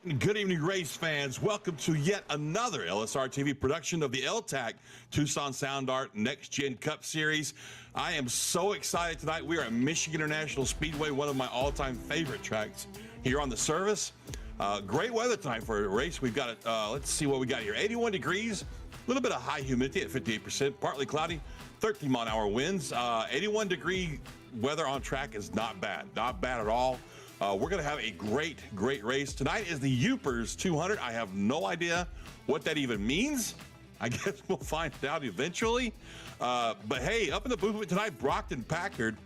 Good evening, race fans. Welcome to yet another LSRTV production of the L-TAC Tucson Sound Art Next Gen Cup Series. I am so excited tonight. We are at Michigan International Speedway, one of my all-time favorite tracks here on the service. Great weather tonight for a race. We've got it. Let's see what we got here. 81 degrees, a little bit of high humidity at 58%, partly cloudy, 13-mile-an-hour winds. 81-degree weather on track is not bad at all. We're going to have a great race. Tonight is the Youpers 200. I have no idea what that even means. I guess we'll find out eventually. But hey, up in the booth tonight, Brockton Packard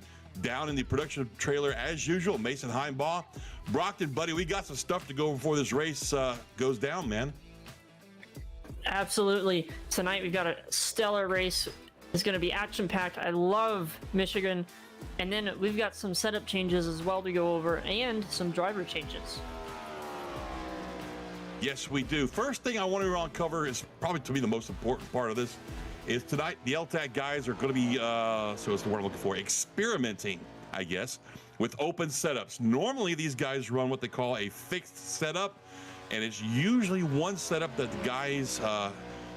down in the production trailer as usual. Mason Heimbaugh. Brockton, buddy, we got some stuff to go before this race goes down, man. Absolutely. Tonight we've got a stellar race. It's going to be action-packed. I love Michigan. And then we've got some setup changes as well to go over and some driver changes. Yes, we do. First thing I want to uncover is probably to me the most important part of this is tonight the L-TAC guys are going to be, so it's the word I'm looking for, experimenting, I guess, with open setups. Normally these guys run what they call a fixed setup, and it's usually one setup that the guys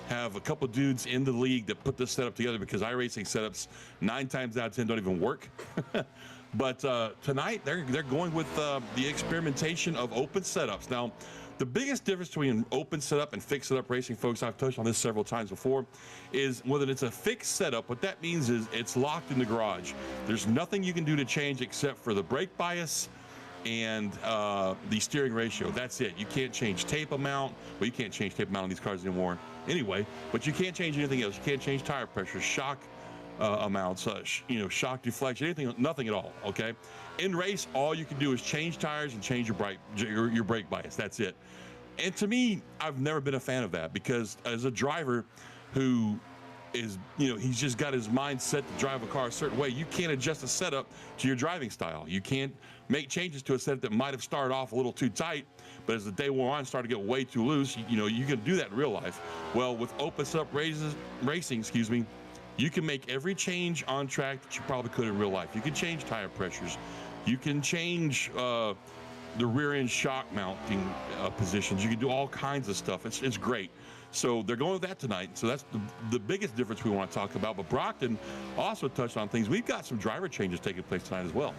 have a couple dudes in the league that put this setup together, because iRacing setups 9 times out of 10 don't even work. But tonight they're going with the experimentation of open setups. Now, the biggest difference between open setup and fixed setup racing, folks, I've touched on this several times before, is whether it's a fixed setup, what that means is it's locked in the garage. There's nothing you can do to change except for the brake bias and the steering ratio. That's it. You can't change tape amount. Well, you can't change tape amount on these cars anymore anyway, but you can't change anything else. You can't change tire pressure, shock amounts, shock deflection, anything, nothing at all. Okay. In race, all you can do is change tires and change your brake bias. That's it. And to me, I've never been a fan of that, because as a driver who is, he's just got his mind set to drive a car a certain way, you can't adjust the setup to your driving style. You can't make changes to a setup that might have started off a little too tight, but as the day wore on, started to get way too loose. You can do that in real life. Well, with open setup racing, you can make every change on track that you probably could in real life. You can change tire pressures. You can change the rear end shock mounting positions. You can do all kinds of stuff. It's great. So they're going with that tonight. So that's the biggest difference we want to talk about. But Brockton also touched on things. We've got some driver changes taking place tonight as well.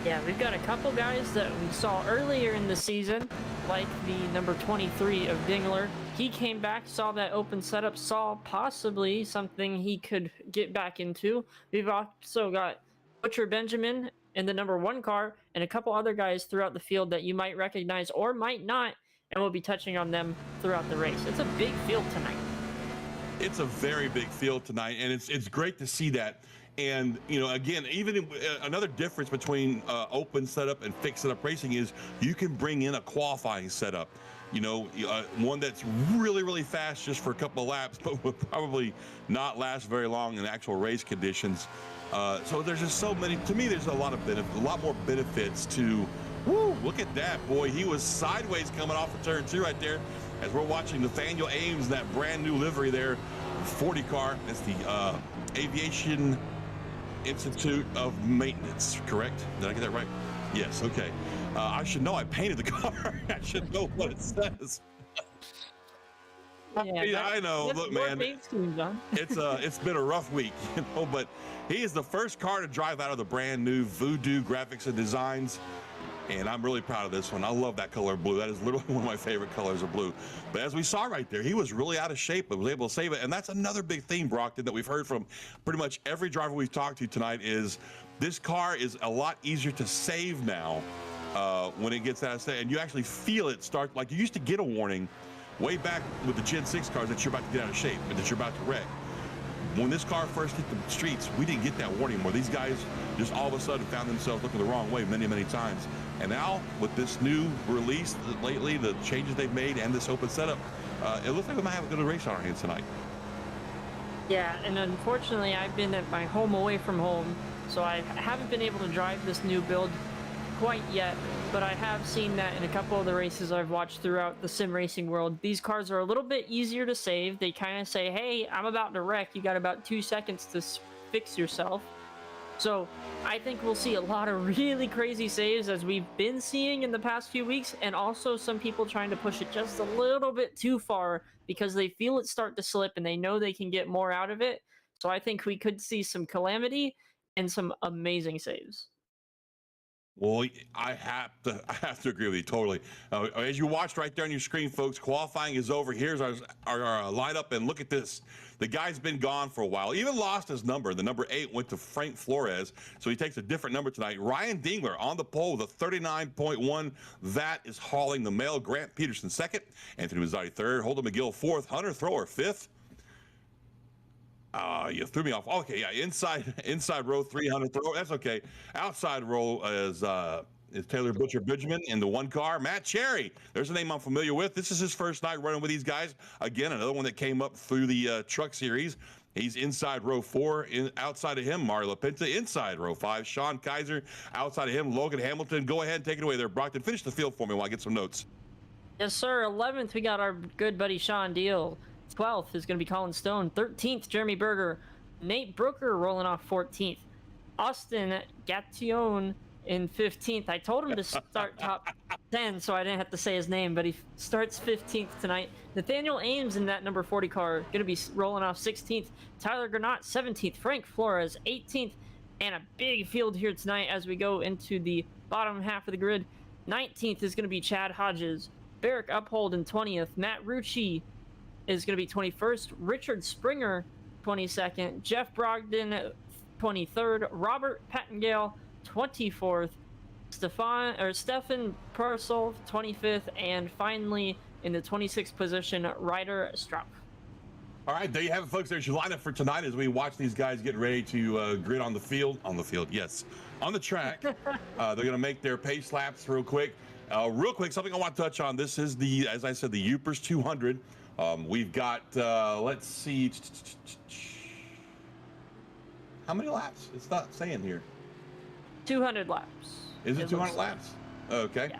Yeah, we've got a couple guys that we saw earlier in the season, like the number 23 of Dingler. He came back, saw that open setup, saw possibly something he could get back into. We've also got Butcher Benjamin in the number 1 car, and a couple other guys throughout the field that you might recognize or might not, and we'll be touching on them throughout the race. It's a big field tonight. It's a very big field tonight, and it's great to see that. And again, even another difference between open setup and fixed setup racing is you can bring in a qualifying setup. One that's really fast just for a couple of laps, but will probably not last very long in actual race conditions. So there's just so many. To me, there's a lot more benefits to. Woo! Look at that, boy. He was sideways coming off of turn 2 right there, as we're watching Nathaniel Ames, that brand new livery there, 40 car. That's the Aviation Institute of Maintenance, correct? Did I get that right? Yes. Okay. I should know. I painted the car. I should know what it says. Yeah, I know. Look, man, it's been a rough week, but he is the first car to drive out of the brand new Voodoo Graphics and Designs. And I'm really proud of this one. I love that color blue. That is literally one of my favorite colors of blue. But as we saw right there, he was really out of shape, but was able to save it. And that's another big theme, Brockton, that we've heard from pretty much every driver we've talked to tonight, is this car is a lot easier to save now when it gets out of state. And you actually feel it start, like you used to get a warning way back with the Gen 6 cars that you're about to get out of shape and that you're about to wreck. When this car first hit the streets, we didn't get that warning where these guys just all of a sudden found themselves looking the wrong way many times. And now with this new release lately, the changes they've made and this open setup, it looks like we might have a good race on our hands tonight. Yeah, and unfortunately I've been at my home away from home, so I haven't been able to drive this new build quite yet, but I have seen that in a couple of the races I've watched throughout the sim racing world. These cars are a little bit easier to save. They kind of say, hey, I'm about to wreck. You got about 2 seconds to fix yourself. So I think we'll see a lot of really crazy saves as we've been seeing in the past few weeks, and also some people trying to push it just a little bit too far because they feel it start to slip and they know they can get more out of it. So I think we could see some calamity and some amazing saves. Well, I have to agree with you totally. As you watched right there on your screen, folks, qualifying is over. Here's our lineup, and look at this. The guy's been gone for a while. Even lost his number. The number 8 went to Frank Flores, so he takes a different number tonight. Ryan Dingler on the pole with a 39.1. That is hauling the mail. Grant Peterson second. Anthony Mazzotti third. Holden McGill fourth. Hunter Thrower fifth. You threw me off. Okay, yeah, inside row 300 throw. That's okay. Outside row is Taylor Butcher Bridgman in the one car. Matt Cherry, there's a name I'm familiar with. This is his first night running with these guys. Again, another one that came up through the truck series. He's inside row 4. Outside of him, Mario LaPinta. Inside row 5, Sean Kaiser. Outside of him, Logan Hamilton. Go ahead and take it away there, Brockton. Finish the field for me while I get some notes. Yes, sir. 11th, we got our good buddy Sean Deal. 12th is going to be Colin Stone. 13th, Jeremy Berger. Nate Brooker rolling off 14th. Austin Gation in 15th. I told him to start top 10 so I didn't have to say his name, but he starts 15th tonight. Nathaniel Ames in that number 40 car going to be rolling off 16th. Tyler Granat 17th. Frank Flores 18th. And a big field here tonight as we go into the bottom half of the grid. 19th is going to be Chad Hodges. Barrick Uphold in 20th. Matt Rucci is going to be 21st. Richard Springer, 22nd. Jeff Brogdon, 23rd. Robert Pattengale, 24th. Stefan Purcell, 25th. And finally, in the 26th position, Ryder Straup. All right, there you have it, folks. There's your lineup for tonight as we watch these guys get ready to grid on the field. Yes. On the track. They're going to make their pace laps real quick. Something I want to touch on. This is as I said, the Upers 200. We've got, let's see, how many laps? It's not saying here. 200 laps. Is it 200 laps? Okay. Yeah.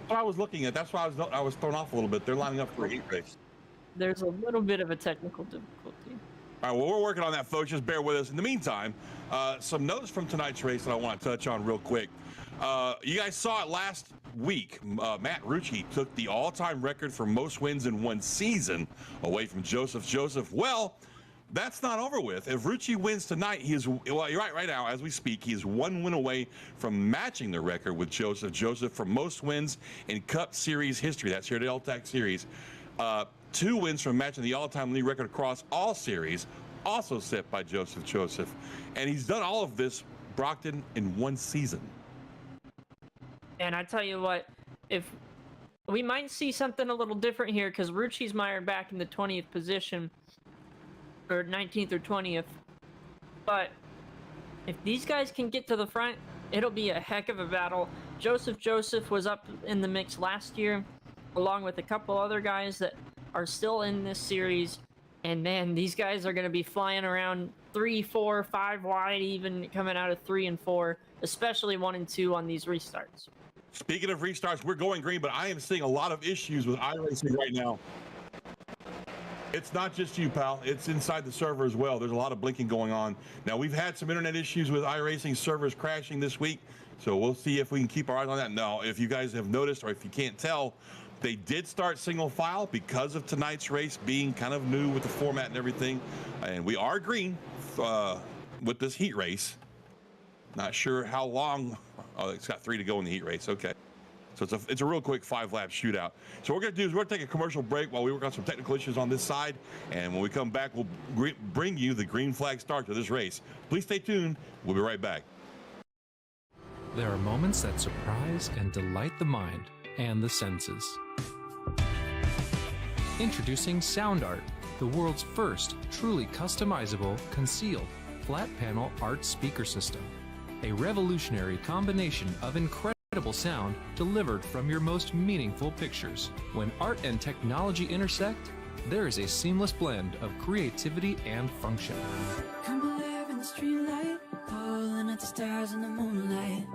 What I was looking at, that's why I was thrown off a little bit. They're lining up for a heat race. There's a little bit of a technical difficulty. All right, well, we're working on that, folks. Just bear with us. In the meantime, some notes from tonight's race that I want to touch on real quick. You guys saw it last week. Matt Rucci took the all-time record for most wins in one season away from Joseph. Well, that's not over with. If Rucci wins tonight, you're right now, as we speak, he is 1 win away from matching the record with Joseph for most wins in Cup Series history. That's here at L-TAC Series. 2 wins from matching the all-time league record across all series, also set by Joseph. And he's done all of this, Brockton, in one season. And I tell you what, if we might see something a little different here, because Rucci's mired back in the 20th position, or 19th or 20th. But if these guys can get to the front, it'll be a heck of a battle. Joseph was up in the mix last year, along with a couple other guys that are still in this series. And man, these guys are going to be flying around 3, 4, 5 wide, even coming out of 3 and 4, especially 1 and 2 on these restarts. Speaking of restarts, we're going green, but I am seeing a lot of issues with iRacing right now. It's not just you, pal. It's inside the server as well. There's a lot of blinking going on. Now, we've had some internet issues with iRacing servers crashing this week, so we'll see if we can keep our eyes on that. Now, if you guys have noticed, or if you can't tell, they did start single file because of tonight's race being kind of new with the format and everything. And we are green with this heat race. Not sure how long. Oh, it's got 3 to go in the heat race. Okay. So it's a real quick 5-lap shootout. So what we're going to do is we're going to take a commercial break while we work on some technical issues on this side. And when we come back, we'll bring you the green flag start to this race. Please stay tuned. We'll be right back. There are moments that surprise and delight the mind and the senses. Introducing Sound Art, the world's first truly customizable, concealed, flat panel art speaker system. A revolutionary combination of incredible sound delivered from your most meaningful pictures. When art and technology intersect, there is a seamless blend of creativity and function. Come alive in the streetlight, pulling at the stars in the moonlight.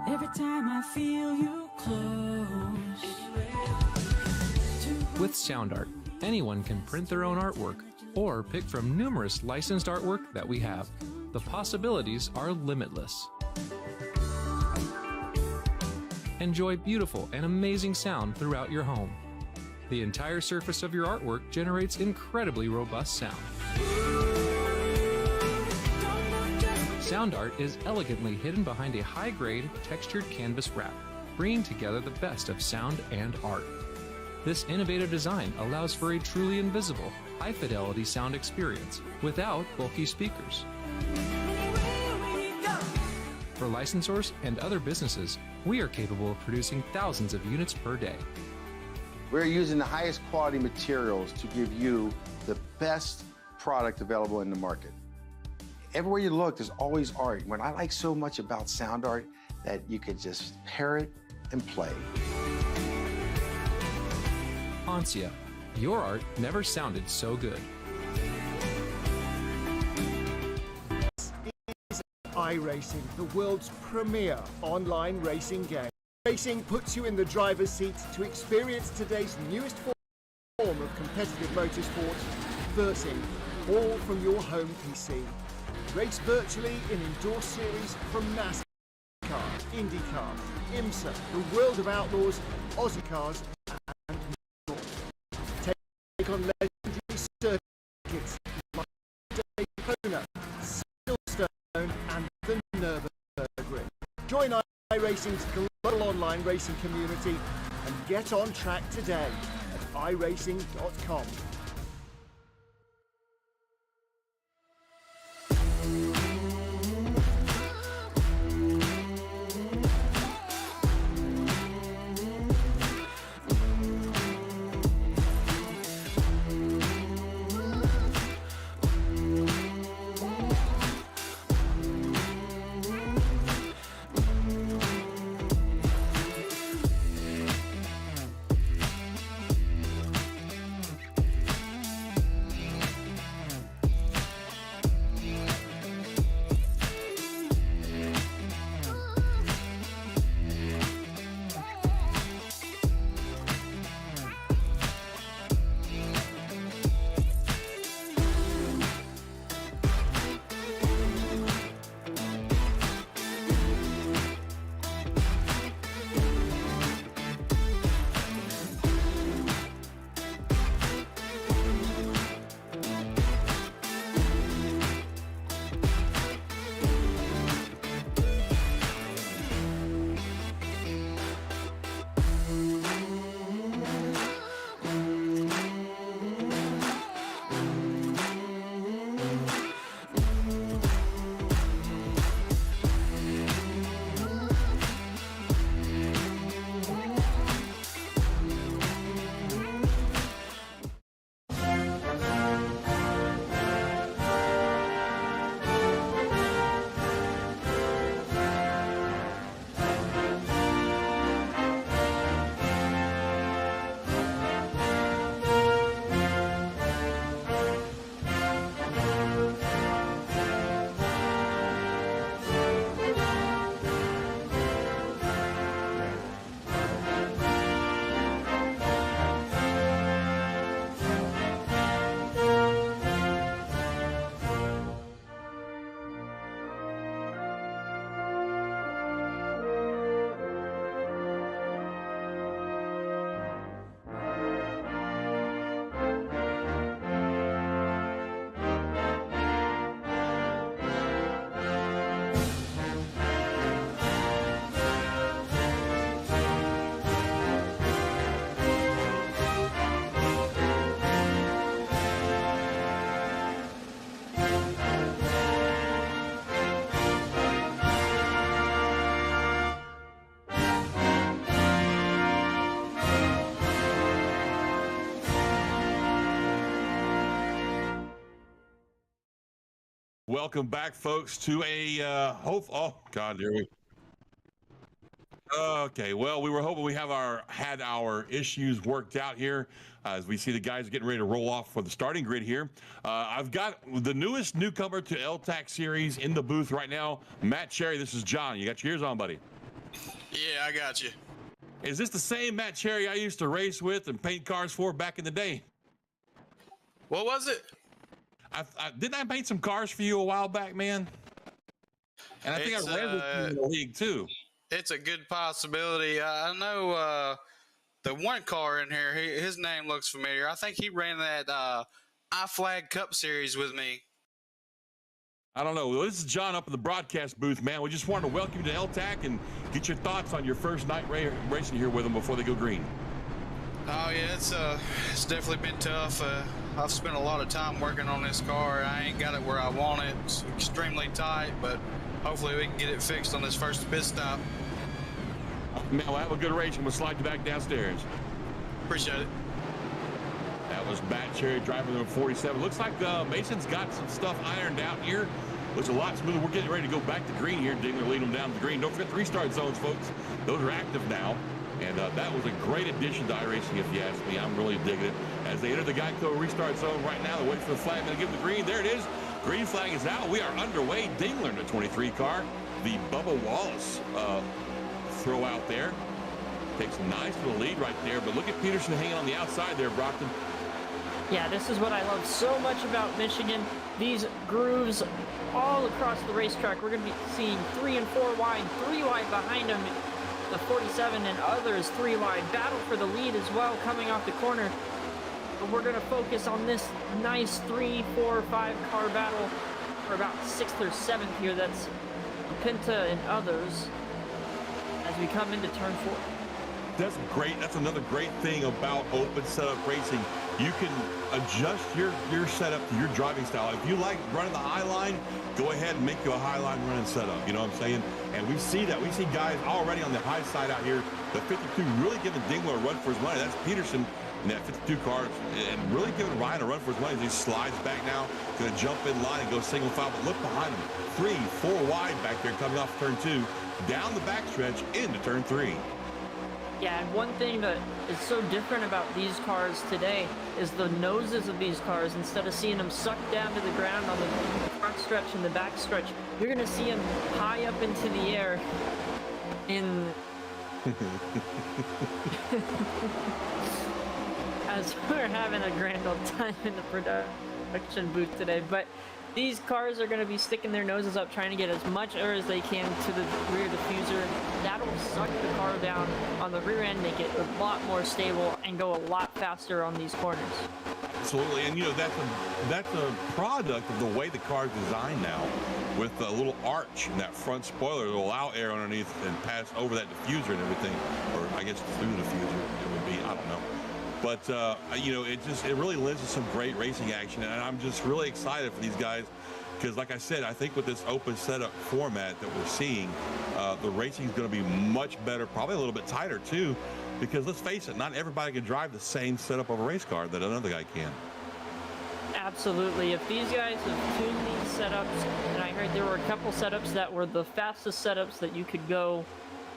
Every time I feel you close. With Sound Art, anyone can print their own artwork, or pick from numerous licensed artwork that we have. The possibilities are limitless. Enjoy beautiful and amazing sound throughout your home. The entire surface of your artwork generates incredibly robust sound. Sound art is elegantly hidden behind a high-grade, textured canvas wrap, bringing together the best of sound and art. This innovative design allows for a truly invisible, high-fidelity sound experience without bulky speakers. For licensors and other businesses, we are capable of producing thousands of units per day. We're using the highest quality materials to give you the best product available in the market. Everywhere you look, there's always art. What I like so much about sound art, that you could just pair it and play. Ansia, your art never sounded so good. iRacing, the world's premier online racing game. Racing puts you in the driver's seat to experience today's newest form of competitive motorsport, versing, all from your home PC. Race virtually in endorsed series from NASCAR, IndyCar, IMSA, the World of Outlaws, Aussie Cars, and more. Take on legendary circuits like Daytona, Silverstone, and the Nürburgring. Join iRacing's global online racing community and get on track today at iRacing.com. Welcome back, folks, to a oh God, here we. Okay, well, we were hoping we had our issues worked out here as we see the guys getting ready to roll off for the starting grid here. I've got the newest newcomer to L-TAC series in the booth right now, Matt Cherry. This is John. You got your ears on, buddy? Yeah, I got you. Is this the same Matt Cherry I used to race with and paint cars for back in the day? What was it? Didn't I paint some cars for you a while back, man? And I think I ran with you in the league too. It's a good possibility. I know the one car in here, his name looks familiar. I think he ran that I-Flag Cup Series with me. I don't know. Well, this is John up in the broadcast booth, man. We just wanted to welcome you to L-TAC and get your thoughts on your first night racing here with them before they go green. Oh yeah, it's definitely been tough. I've spent a lot of time working on this car. I ain't got it where I want it. It's extremely tight, but hopefully we can get it fixed on this first pit stop. Man, we'll have a good race and we'll slide you back downstairs. Appreciate it. That was Matt Cherry driving number 47. Looks like Mason's got some stuff ironed out here. Looks a lot smoother. We're getting ready to go back to green here. Dingler leading them down to the green. Don't forget the restart zones, folks. Those are active now. And that was a great addition to iRacing, if you ask me. I'm really digging it. As they enter the Geico restart zone right now, they're waiting for the flag. Going to give them the green. There it is. Green flag is out. We are underway. Dingler in the 23 car. The Bubba Wallace throw out there. Takes a nice little lead right there. But look at Peterson hanging on the outside there, Brockton. Yeah, this is what I love so much about Michigan. These grooves all across the racetrack. We're going to be seeing 3 and 4 wide, 3 wide behind them. The 47 and others 3 wide. Battle for the lead as well coming off the corner. But we're going to focus on this nice 3, 4, 5 car battle for about 6th or 7th here. That's Pinta and others as we come into turn 4. That's great. That's another great thing about open setup racing. You can adjust your setup to your driving style. If you like running the high line, go ahead and make you a high line running setup. You know what I'm saying? And we see that. We see guys already on the high side out here. The 52 really giving Dingler a run for his money. That's Peterson in that 52 car, and really giving Ryan a run for his money as he slides back now. Going to jump in line and go single file. But look behind him. 3, 4 wide back there coming off turn 2. Down the backstretch into turn 3. Yeah, and one thing that is so different about these cars today is the noses of these cars. Instead of seeing them sucked down to the ground on the front stretch and the back stretch, you're going to see them high up into the air in... as we're having a grand old time in the production booth today. But these cars are going to be sticking their noses up, trying to get as much air as they can to the rear diffuser. That'll suck the car down on the rear end, make it a lot more stable, and go a lot faster on these corners. Absolutely, and you know that's a product of the way the car is designed now, with a little arch in that front spoiler to allow air underneath and pass over that diffuser and everything, or I guess through the diffuser it would be. I don't know. But, you know, it really lends to some great racing action. And I'm just really excited for these guys because, like I said, I think with this open setup format that we're seeing, the racing is going to be much better, probably a little bit tighter, too, because let's face it, not everybody can drive the same setup of a race car that another guy can. Absolutely. If these guys have tuned these setups, and I heard there were a couple setups that were the fastest setups that you could go.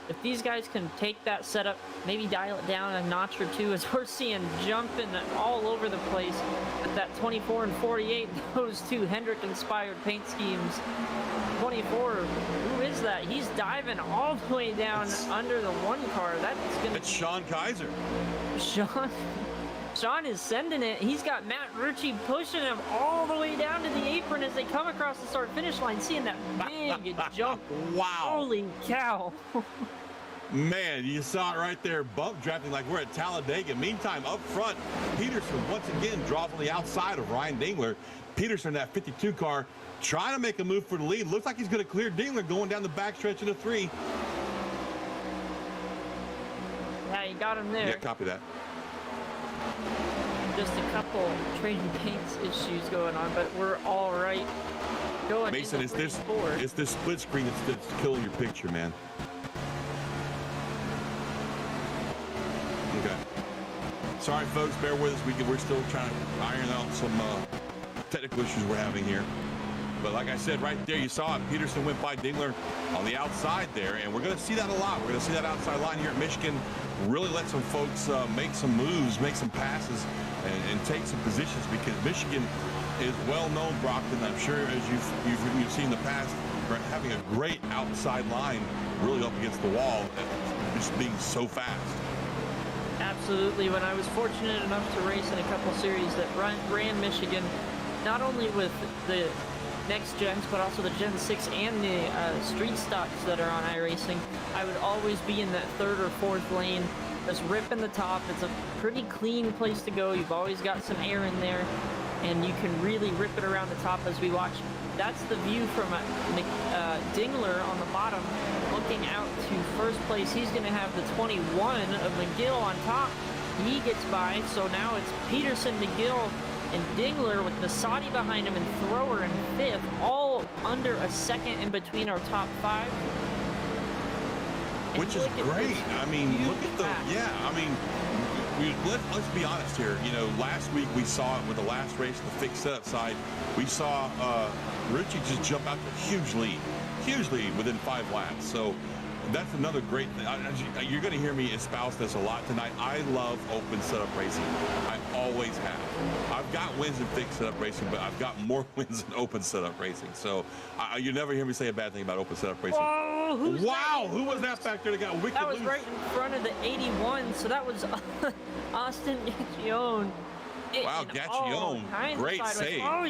If these guys can take that setup, maybe dial it down a notch or two, as we're seeing jumping all over the place with that 24 and 48, those two Hendrick-inspired paint schemes. 24, who is that? He's diving all the way down under the 1 car. That's Sean Kaiser. Sean is sending it. He's got Matt Rucci pushing him all the way down to the apron as they come across the start-finish line, seeing that big jump. Wow. Holy cow. Man, you saw it right there, bump drafting like we're at Talladega. Meantime, up front, Peterson once again draws on the outside of Ryan Dingler. Peterson, that 52 car, trying to make a move for the lead. Looks like he's going to clear Dingler going down the backstretch into 3. Yeah, you got him there. Yeah, copy that. Just a couple trading paints issues going on, but we're all right. Going Mason, it's this split screen that's killing your picture, man. Okay. Sorry, folks, bear with us. We're still trying to iron out some technical issues we're having here. But like I said, right there, you saw it. Peterson went by Dingler on the outside there, and we're going to see that a lot. We're going to see that outside line here at Michigan really let some folks make some moves, make some passes, and take some positions, because Michigan is well known, Brockton, I'm sure, as you've seen in the past, for having a great outside line really up against the wall, just being so fast. Absolutely. When I was fortunate enough to race in a couple series that ran Michigan, not only with the next gens, but also the Gen 6 and the street stocks that are on iRacing, I would always be in that third or fourth lane, just ripping the top. It's a pretty clean place to go. You've always got some air in there, and you can really rip it around the top as we watch. That's the view from Dingler on the bottom, looking out to first place. He's going to have the 21 of McGill on top. He gets by, so now it's Peterson, McGill, and Dingler with Nasati behind him and Thrower in fifth, all under a second in between our top five. And which is great. I mean, look at the, I mean, let's be honest here. You know, last week we saw it with the last race, the fixed setup side. We saw Richie just jump out to a huge lead within 5 laps. So that's another great thing. You're going to hear me espouse this a lot tonight. I love open setup racing. I always have. I've got wins in fixed setup racing, but I've got more wins in open setup racing. So you never hear me say a bad thing about open setup racing. Whoa, wow, who was that back there that got wicked That was loose? right in front of the 81, so that was Austin Gaccione. Wow, Gaccione, great save. Oh,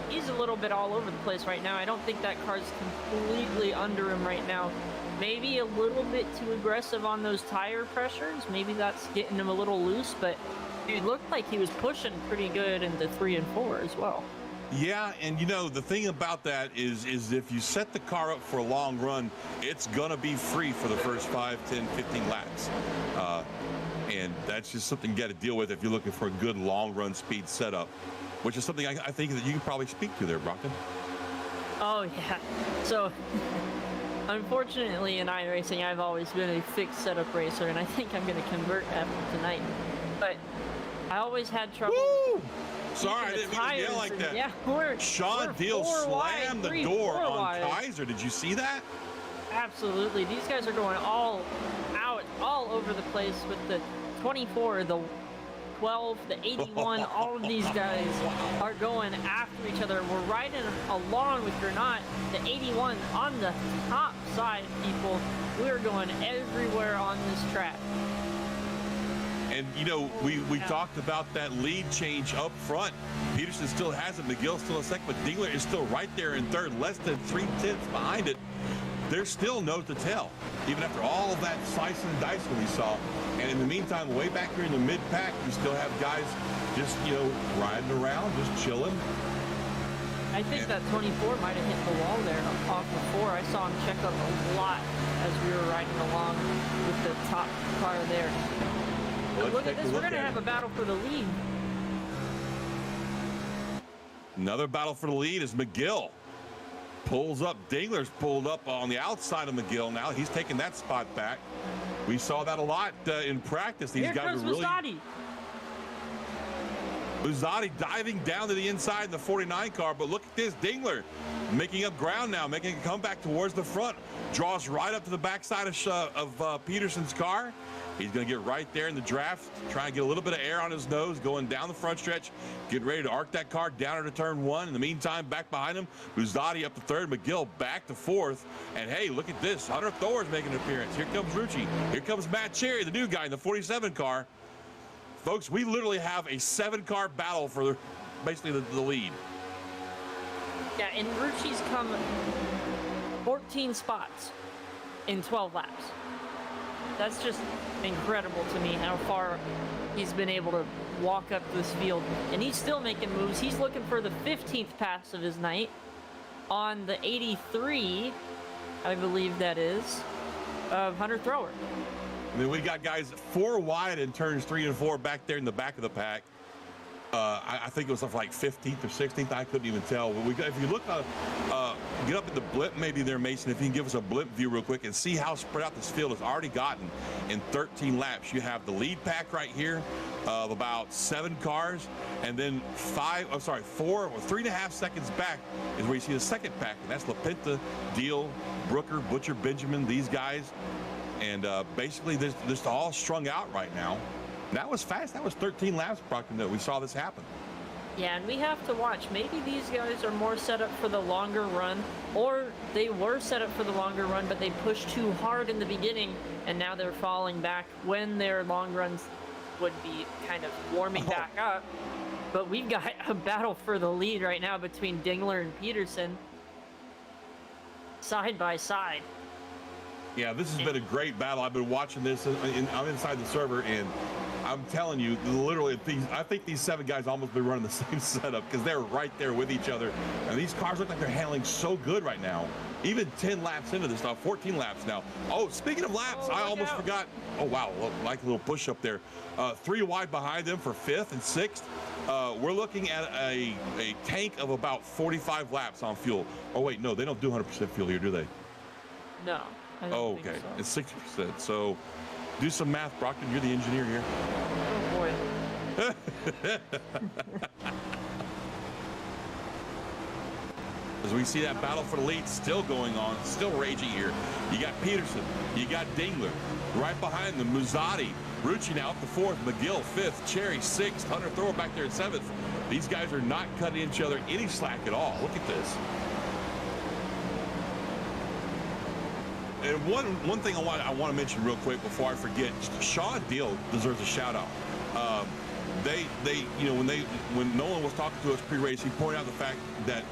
he's a little bit all over the place right now. I don't think that car's completely under him right now. Maybe a little bit too aggressive on those tire pressures. Maybe that's getting him a little loose, but it looked like he was pushing pretty good into 3 and 4 as well. Yeah, and you know, the thing about that is if you set the car up for a long run, it's going to be free for the first 5, 10, 15 laps. And that's just something you got to deal with if you're looking for a good long run speed setup, which is something I think that you can probably speak to there, Brockton. Oh, yeah. So, unfortunately in iRacing, I've always been a fixed setup racer, and I think I'm going to convert after tonight. But I always had trouble. Woo! Sorry, I didn't mean to yell like that. Yeah, Sean Deal slammed the door on Kaiser. Did you see that? Absolutely. These guys are going all out, all over the place with the 24, the 12, the 81. All of these guys are going after each other. We're riding along with Granat, the 81 on the top side, people. We're going everywhere on this track. And, you know, we talked about that lead change up front. Peterson still has it. McGill still in second, but Dingler is still right there in third, less than 3/10 behind it. There's still no to tell, even after all of that slicing and dicing we saw. And in the meantime, way back here in the mid-pack, we still have guys just, you know, riding around, just chilling. I think that 24 might have hit the wall there off the 4. I saw him check up a lot as we were riding along with the top car there. Well, look at this. We're going to have a battle for the lead. Another battle for the lead is McGill. Pulls up. Dingler's pulled up on the outside of McGill now. He's taking that spot back. We saw that a lot in practice. These guys are really... Buzzati diving down to the inside in the 49 car, but look at this. Dingler making up ground now, making a comeback towards the front. Draws right up to the backside of Peterson's car. He's going to get right there in the draft, try and get a little bit of air on his nose, going down the front stretch, getting ready to arc that car down into turn 1. In the meantime, back behind him, Buzzati up to third, McGill back to fourth. And hey, look at this. Hunter Thor's making an appearance. Here comes Rucci. Here comes Matt Cherry, the new guy in the 47 car. Folks, we literally have a 7-car battle for basically the lead. Yeah, and Rucci's come 14 spots in 12 laps. That's just incredible to me how far he's been able to walk up this field. And he's still making moves. He's looking for the 15th pass of his night on the 83, I believe that is, of Hunter Thrower. I mean, we got guys 4 wide in turns 3 and 4 back there in the back of the pack. I think it was like 15th or 16th. I couldn't even tell. But if you look, get up at the blimp maybe there, Mason, if you can give us a blimp view real quick and see how spread out this field has already gotten in 13 laps. You have the lead pack right here of about 7 cars, and then 4 or 3.5 seconds back is where you see the second pack, and that's LaPinta, Deal, Brooker, Butcher, Benjamin, these guys. And basically, they're just all strung out right now. That was fast. That was 13 laps, Brockton, that we saw this happen. Yeah, and we have to watch. Maybe these guys are more set up for the longer run, or they were set up for the longer run, but they pushed too hard in the beginning, and now they're falling back when their long runs would be kind of warming back up. But we've got a battle for the lead right now between Dingler and Peterson, side by side. Yeah, this has been a great battle. I've been watching this. I'm inside the server, and I'm telling you, literally, I think these 7 guys almost been running the same setup because they're right there with each other. And these cars look like they're handling so good right now. Even 10 laps into this stuff, 14 laps now. Oh, speaking of laps, I almost forgot. Oh, wow, like a little push up there. 3 wide behind them for 5th and 6th. We're looking at a tank of about 45 laps on fuel. Oh, wait, no, they don't do 100% fuel here, do they? No. I don't think Okay, so. it's 60%. So do some math, Brockton. You're the engineer here. Oh boy. As we see that battle for the lead still going on, still raging here. You got Peterson, you got Dingler, right behind them, Muzzatti, Rucci out the 4th, McGill 5th, Cherry 6th, Hunter Thrower back there at 7th. These guys are not cutting each other any slack at all. Look at this. And one thing I want to mention real quick before I forget, Shaw Deal deserves a shout out. When Nolan was talking to us pre-race, he pointed out the fact that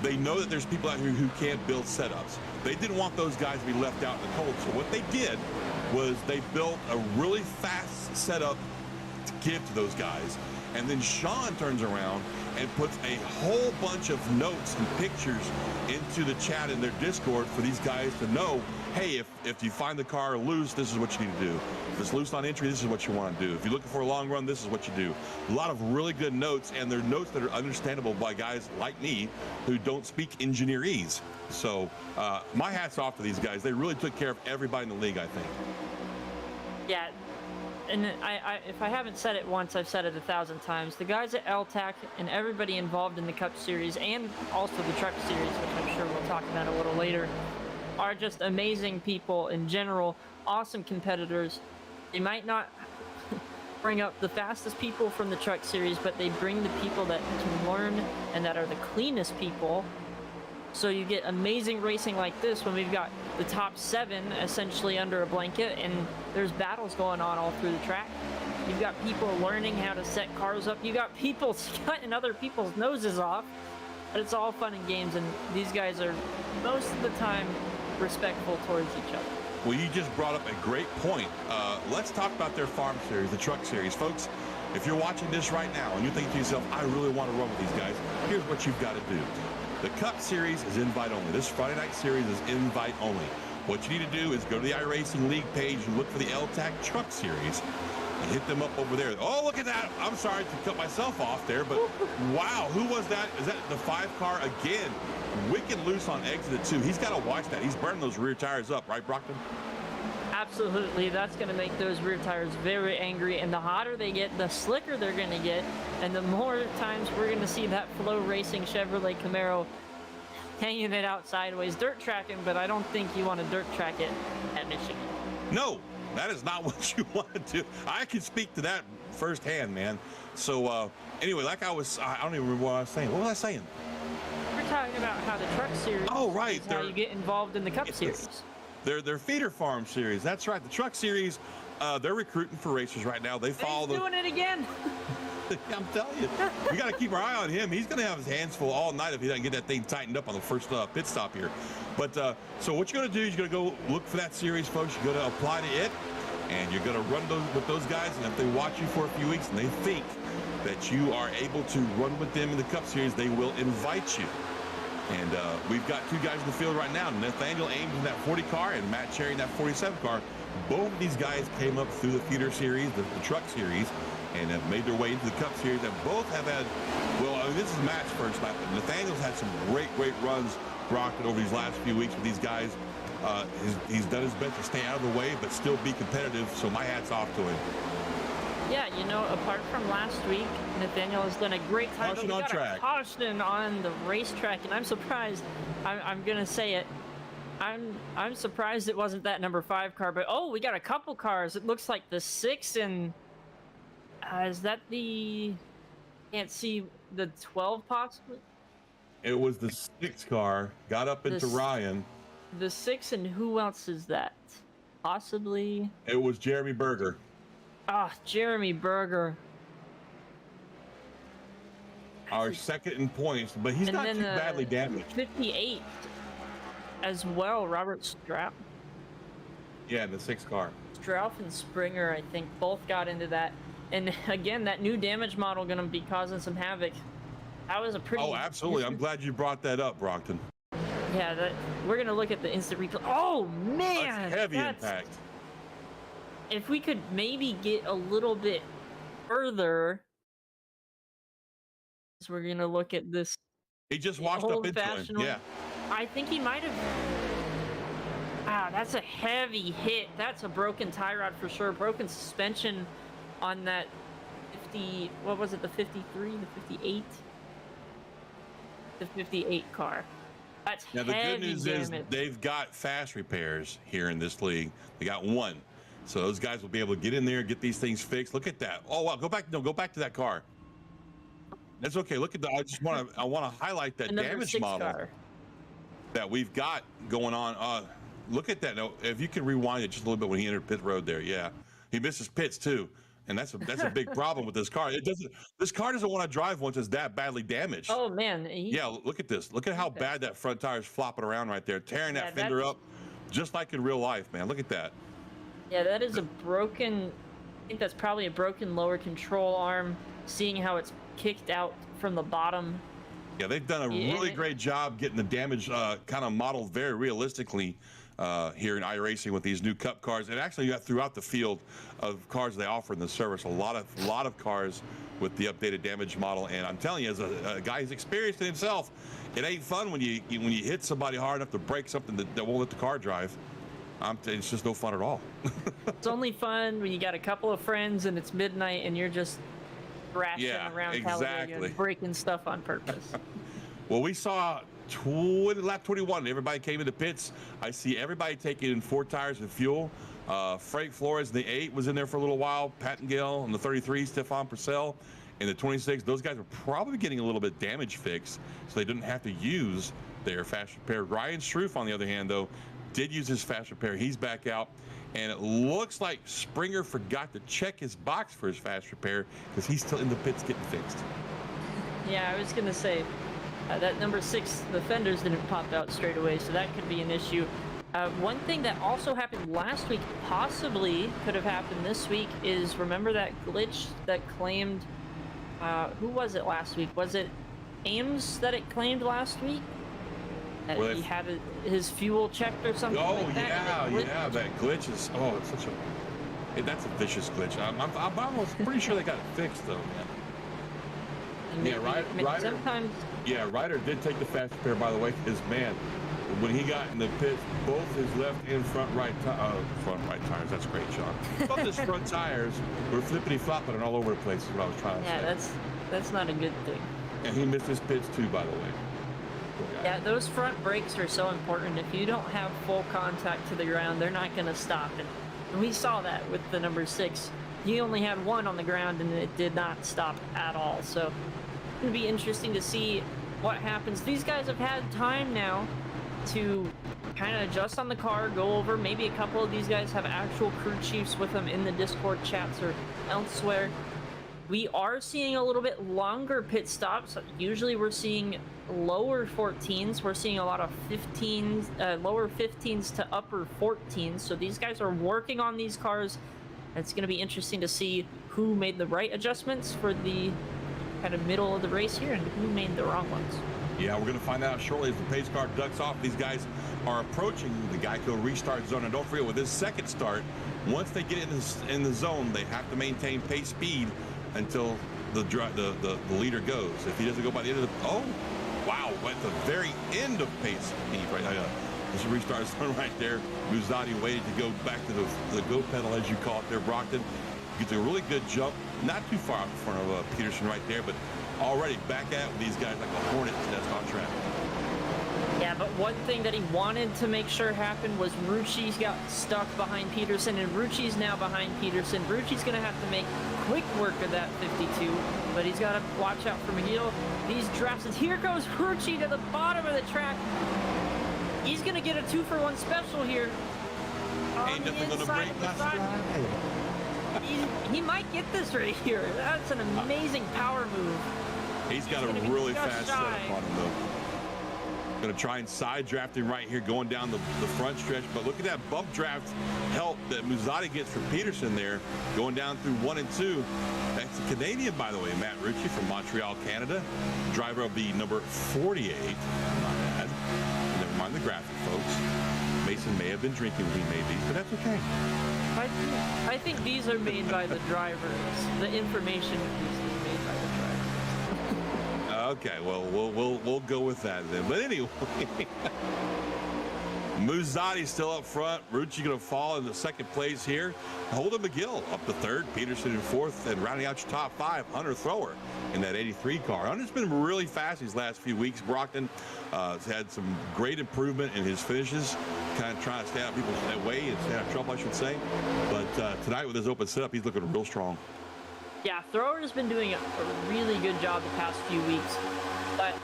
they know that there's people out here who can't build setups. They didn't want those guys to be left out in the cold. So what they did was they built a really fast setup to give to those guys. And then Sean turns around and puts a whole bunch of notes and pictures into the chat in their Discord for these guys to know, hey, if you find the car loose, this is what you need to do. If it's loose on entry, this is what you want to do. If you're looking for a long run, this is what you do. A lot of really good notes, and they're notes that are understandable by guys like me who don't speak engineerese. So my hat's off to these guys. They really took care of everybody in the league, I think. Yeah. And if I haven't said it once, I've said it 1,000 times. The guys at L-TAC and everybody involved in the Cup Series and also the Truck Series, which I'm sure we'll talk about a little later, are just amazing people in general, awesome competitors. They might not bring up the fastest people from the Truck Series, but they bring the people that can learn and that are the cleanest people. So you get amazing racing like this when we've got the top 7 essentially under a blanket and there's battles going on all through the track. You've got people learning how to set cars up. You got people cutting other people's noses off. But it's all fun and games, and these guys are most of the time respectful towards each other. Well, you just brought up a great point. Let's talk about their farm series, the Truck Series. Folks, if you're watching this right now and you're thinking to yourself, I really want to run with these guys, here's what you've got to do. The Cup Series is invite only. This Friday night series is invite only. What you need to do is go to the iRacing League page and look for the L-TAC Truck Series and hit them up over there. Oh, look at that. I'm sorry to cut myself off there, but wow, who was that? Is that the 5 car again? Wicked loose on exit at 2. He's got to watch that. He's burning those rear tires up, right, Brockton? Absolutely. That's going to make those rear tires very angry, and the hotter they get, the slicker they're going to get, and the more times we're going to see that Flow Racing Chevrolet Camaro hanging it out sideways, dirt tracking, but I don't think you want to dirt track it at Michigan. No, that is not what you want to do. I can speak to that firsthand, man. So anyway, like I don't even remember what I was saying. What was I saying? We're talking about how the Truck Series right, is how you get involved in the Cup Series. Their feeder farm series. That's right. The Truck Series, they're recruiting for racers right now. They follow He's doing it again. I'm telling you, we got to keep our eye on him. He's going to have his hands full all night if he doesn't get that thing tightened up on the first pit stop here. But so what you're going to do is you're going to go look for that series, folks. You're going to apply to it, and you're going to run with those guys. And if they watch you for a few weeks and they think that you are able to run with them in the Cup Series, they will invite you. And we've got 2 guys in the field right now. Nathaniel Ames in that 40 car and Matt Cherry in that 47 car. Both of these guys came up through the feeder series, the Truck Series, and have made their way into the Cup Series. And both have had, well, I mean, this is Matt's first lap. But Nathaniel's had some great runs, Brockton, over these last few weeks with these guys. He's done his best to stay out of the way, but still be competitive. So my hat's off to him. Yeah, you know, apart from last week, Nathaniel has done a great time. Caution on track. Caution on the racetrack, and I'm surprised. I'm gonna say it. I'm surprised it wasn't that number 5 car, but oh, we got a couple cars. It looks like the 6 and is that the? Can't see the 12 possibly. It was the 6 car. Got up into Ryan. The 6 and who else is that? Possibly. It was Jeremy Berger. Ah, Jeremy Berger. our second in points, but he's And not then too badly damaged. 58 as well. Robert Strauss. Yeah, in the 6th car. Strauss and Springer, I think, both got into that. And again, that new damage model going to be causing some havoc. That was a pretty... Oh, absolutely. I'm glad you brought that up, Brockton. Yeah, we're going to look at the instant replay. Oh, man! That's heavy impact. If we could maybe get a little bit further... So we're going to look at this... He just washed up into him. Yeah. I think he might have... Ah, that's a heavy hit. That's a broken tie rod for sure. Broken suspension on that 50... What was it? The 53? The 58? The 58 car. That's now, the good news damage. is they've got fast repairs here in this league. They got one. So those guys will be able to get in there and get these things fixed. Look at that. Oh, wow. Go back. No, go back to that car. That's okay. Look at the... I want to highlight that damage model that we've got going on. Look at that. Now, if you can rewind it just a little bit when he entered pit road there. Yeah. He misses pits too. And that's a big problem with this car. This car doesn't want to drive once it's that badly damaged. Oh man. Yeah, look at this. Look at how bad that front tire is flopping around right there, tearing that fender up just like in real life, man. Look at that. Yeah, that is a broken... I think that's probably a broken lower control arm, seeing how it's kicked out from the bottom. Yeah, they've done a really great job getting the damage kind of modeled very realistically here in iRacing with these new Cup cars. And actually, you got throughout the field of cars they offer in the service, a lot of cars with the updated damage model. And I'm telling you, as a guy who's experienced it himself, it ain't fun when you hit somebody hard enough to break something that won't let the car drive. It's just no fun at all. It's only fun when you got a couple of friends and it's midnight and you're just thrashing around Talladega and breaking stuff on purpose. Well, we saw lap 21. Everybody came into pits. I see everybody taking in 4 tires and fuel. Frank Flores in the 8 was in there for a little while. Pattengale in the 33, Stefan Purcell in the 26. Those guys are probably getting a little bit damage fixed, so they didn't have to use their fast repair. Ryan Struff, on the other hand, though, did use his fast repair. He's back out. And it looks like Springer forgot to check his box for his fast repair because he's still in the pits getting fixed. Yeah, I was going to say, that number 6, the fenders didn't pop out straight away, so that could be an issue. One thing that also happened last week, possibly could have happened this week, is remember that glitch that claimed, who was it last week? Was it Ames that it claimed last week? That he had his fuel checked or something like that? Yeah, that glitch is, it's such a, that's a vicious glitch. I'm almost pretty sure they got it fixed, though, man. Ryder. Sometimes. Yeah, Ryder did take the fast repair, by the way, because, man, when he got in the pits, both his left and front right tires, that's great, Sean. Both his front tires were flippity-flopping and all over the place is what I was trying to say. Yeah, that's not a good thing. And he missed his pits, too, by the way. Yeah, those front brakes are so important. If you don't have full contact to the ground, they're not going to stop. And we saw that with the number 6. He only had 1 on the ground, and it did not stop at all. So it's going to be interesting to see what happens. These guys have had time now to kind of adjust on the car, go over. Maybe a couple of these guys have actual crew chiefs with them in the Discord chats or elsewhere. We are seeing a little bit longer pit stops. Usually we're seeing lower 14s. We're seeing a lot of 15s, lower 15s to upper 14s. So these guys are working on these cars. It's going to be interesting to see who made the right adjustments for the kind of middle of the race here and who made the wrong ones. Yeah, we're going to find out shortly as the pace car ducks off. These guys are approaching the Geico restart zone. And don't forget, with this second start, once they get in the zone, they have to maintain pace speed until the leader goes. If he doesn't go by the end of the... Oh, wow, at the very end of pace speed right now. This restart zone right there. Buzzati waited to go back to the go pedal, as you call it there, Brockton. Gets a really good jump, not too far out in front of Peterson right there, but already back at with these guys like a hornet's nest on track. Yeah, but one thing that he wanted to make sure happened was Rucci's got stuck behind Peterson, and Rucci's now behind Peterson. Rucci's going to have to make quick work of that 52, but he's got to watch out for McGill. These drafts, and here goes Rucci to the bottom of the track. He's going to get a 2-for-1 special here. Ain't nothing going to break my stride. He might get this right here. That's an amazing power move. He's got a really fast setup on him, though. Going to try and side draft him right here, going down the front stretch. But look at that bump draft help that Muzzatti gets from Peterson there, going down through 1 and 2. That's a Canadian, by the way, Matt Ritchie from Montreal, Canada, driver of the number 48. Not bad. Never mind the graphic, folks. Mason may have been drinking when he made these, but that's okay. I think these are made by the drivers. The information is made by the drivers. Okay, well, we'll go with that then. But anyway, Muzzatti's still up front. Rucci going to fall into second place here. Holden McGill up to third. Peterson in fourth. And rounding out your top 5, Hunter Thrower in that 83 car. Hunter's been really fast these last few weeks. Brockton has had some great improvement in his finishes. Kind of trying to stay out of people's way and stay out of trouble, I should say. But tonight with his open setup, he's looking real strong. Yeah, Thrower's been doing a really good job the past few weeks, but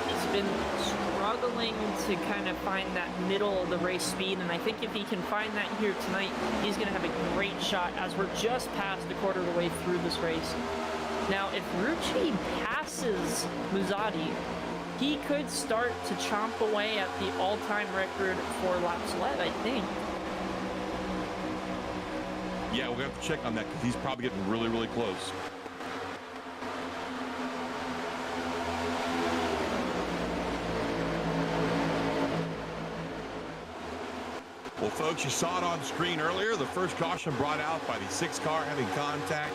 it's been struggling to kind of find that middle of the race speed, and I think if he can find that here tonight, he's going to have a great shot as we're just past a quarter of the way through this race. Now, if Rucci passes Muzzatti, he could start to chomp away at the all-time record for laps led, I think. Yeah, we're going to have to check on that because he's probably getting really, really close. Well, folks, you saw it on screen earlier. The first caution brought out by the 6 car having contact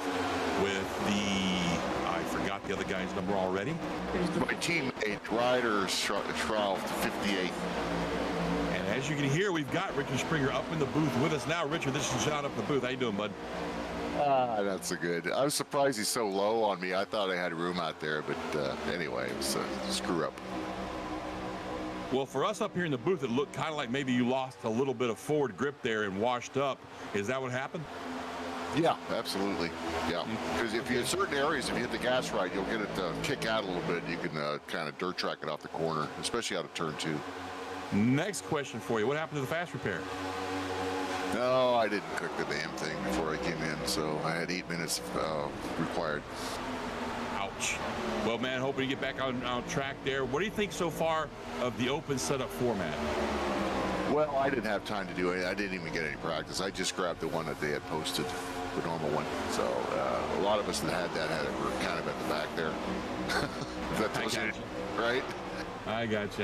with the, I forgot the other guy's number already. My teammate, Ryder Schrauf, 58. As you can hear, we've got Richard Springer up in the booth with us now. Richard, this is John up in the booth. How you doing, bud? That's a good. I was surprised he's so low on me. I thought I had room out there, but anyway, it was a screw up. Well, for us up here in the booth, it looked kind of like maybe you lost a little bit of forward grip there and washed up. Is that what happened? Yeah, absolutely. Yeah, because if you in certain areas, if you hit the gas right, you'll get it to kick out a little bit. You can kind of dirt track it off the corner, especially out of turn 2. Next question for you. What happened to the fast repair? No, I didn't cook the damn thing before I came in, so I had 8 minutes required. Ouch. Well, man, hoping to get back on track there. What do you think so far of the open setup format? Well, I didn't have time to do it. I didn't even get any practice. I just grabbed the one that they had posted, the normal one. So a lot of us that had that were kind of at the back there. If that tells you, right? I got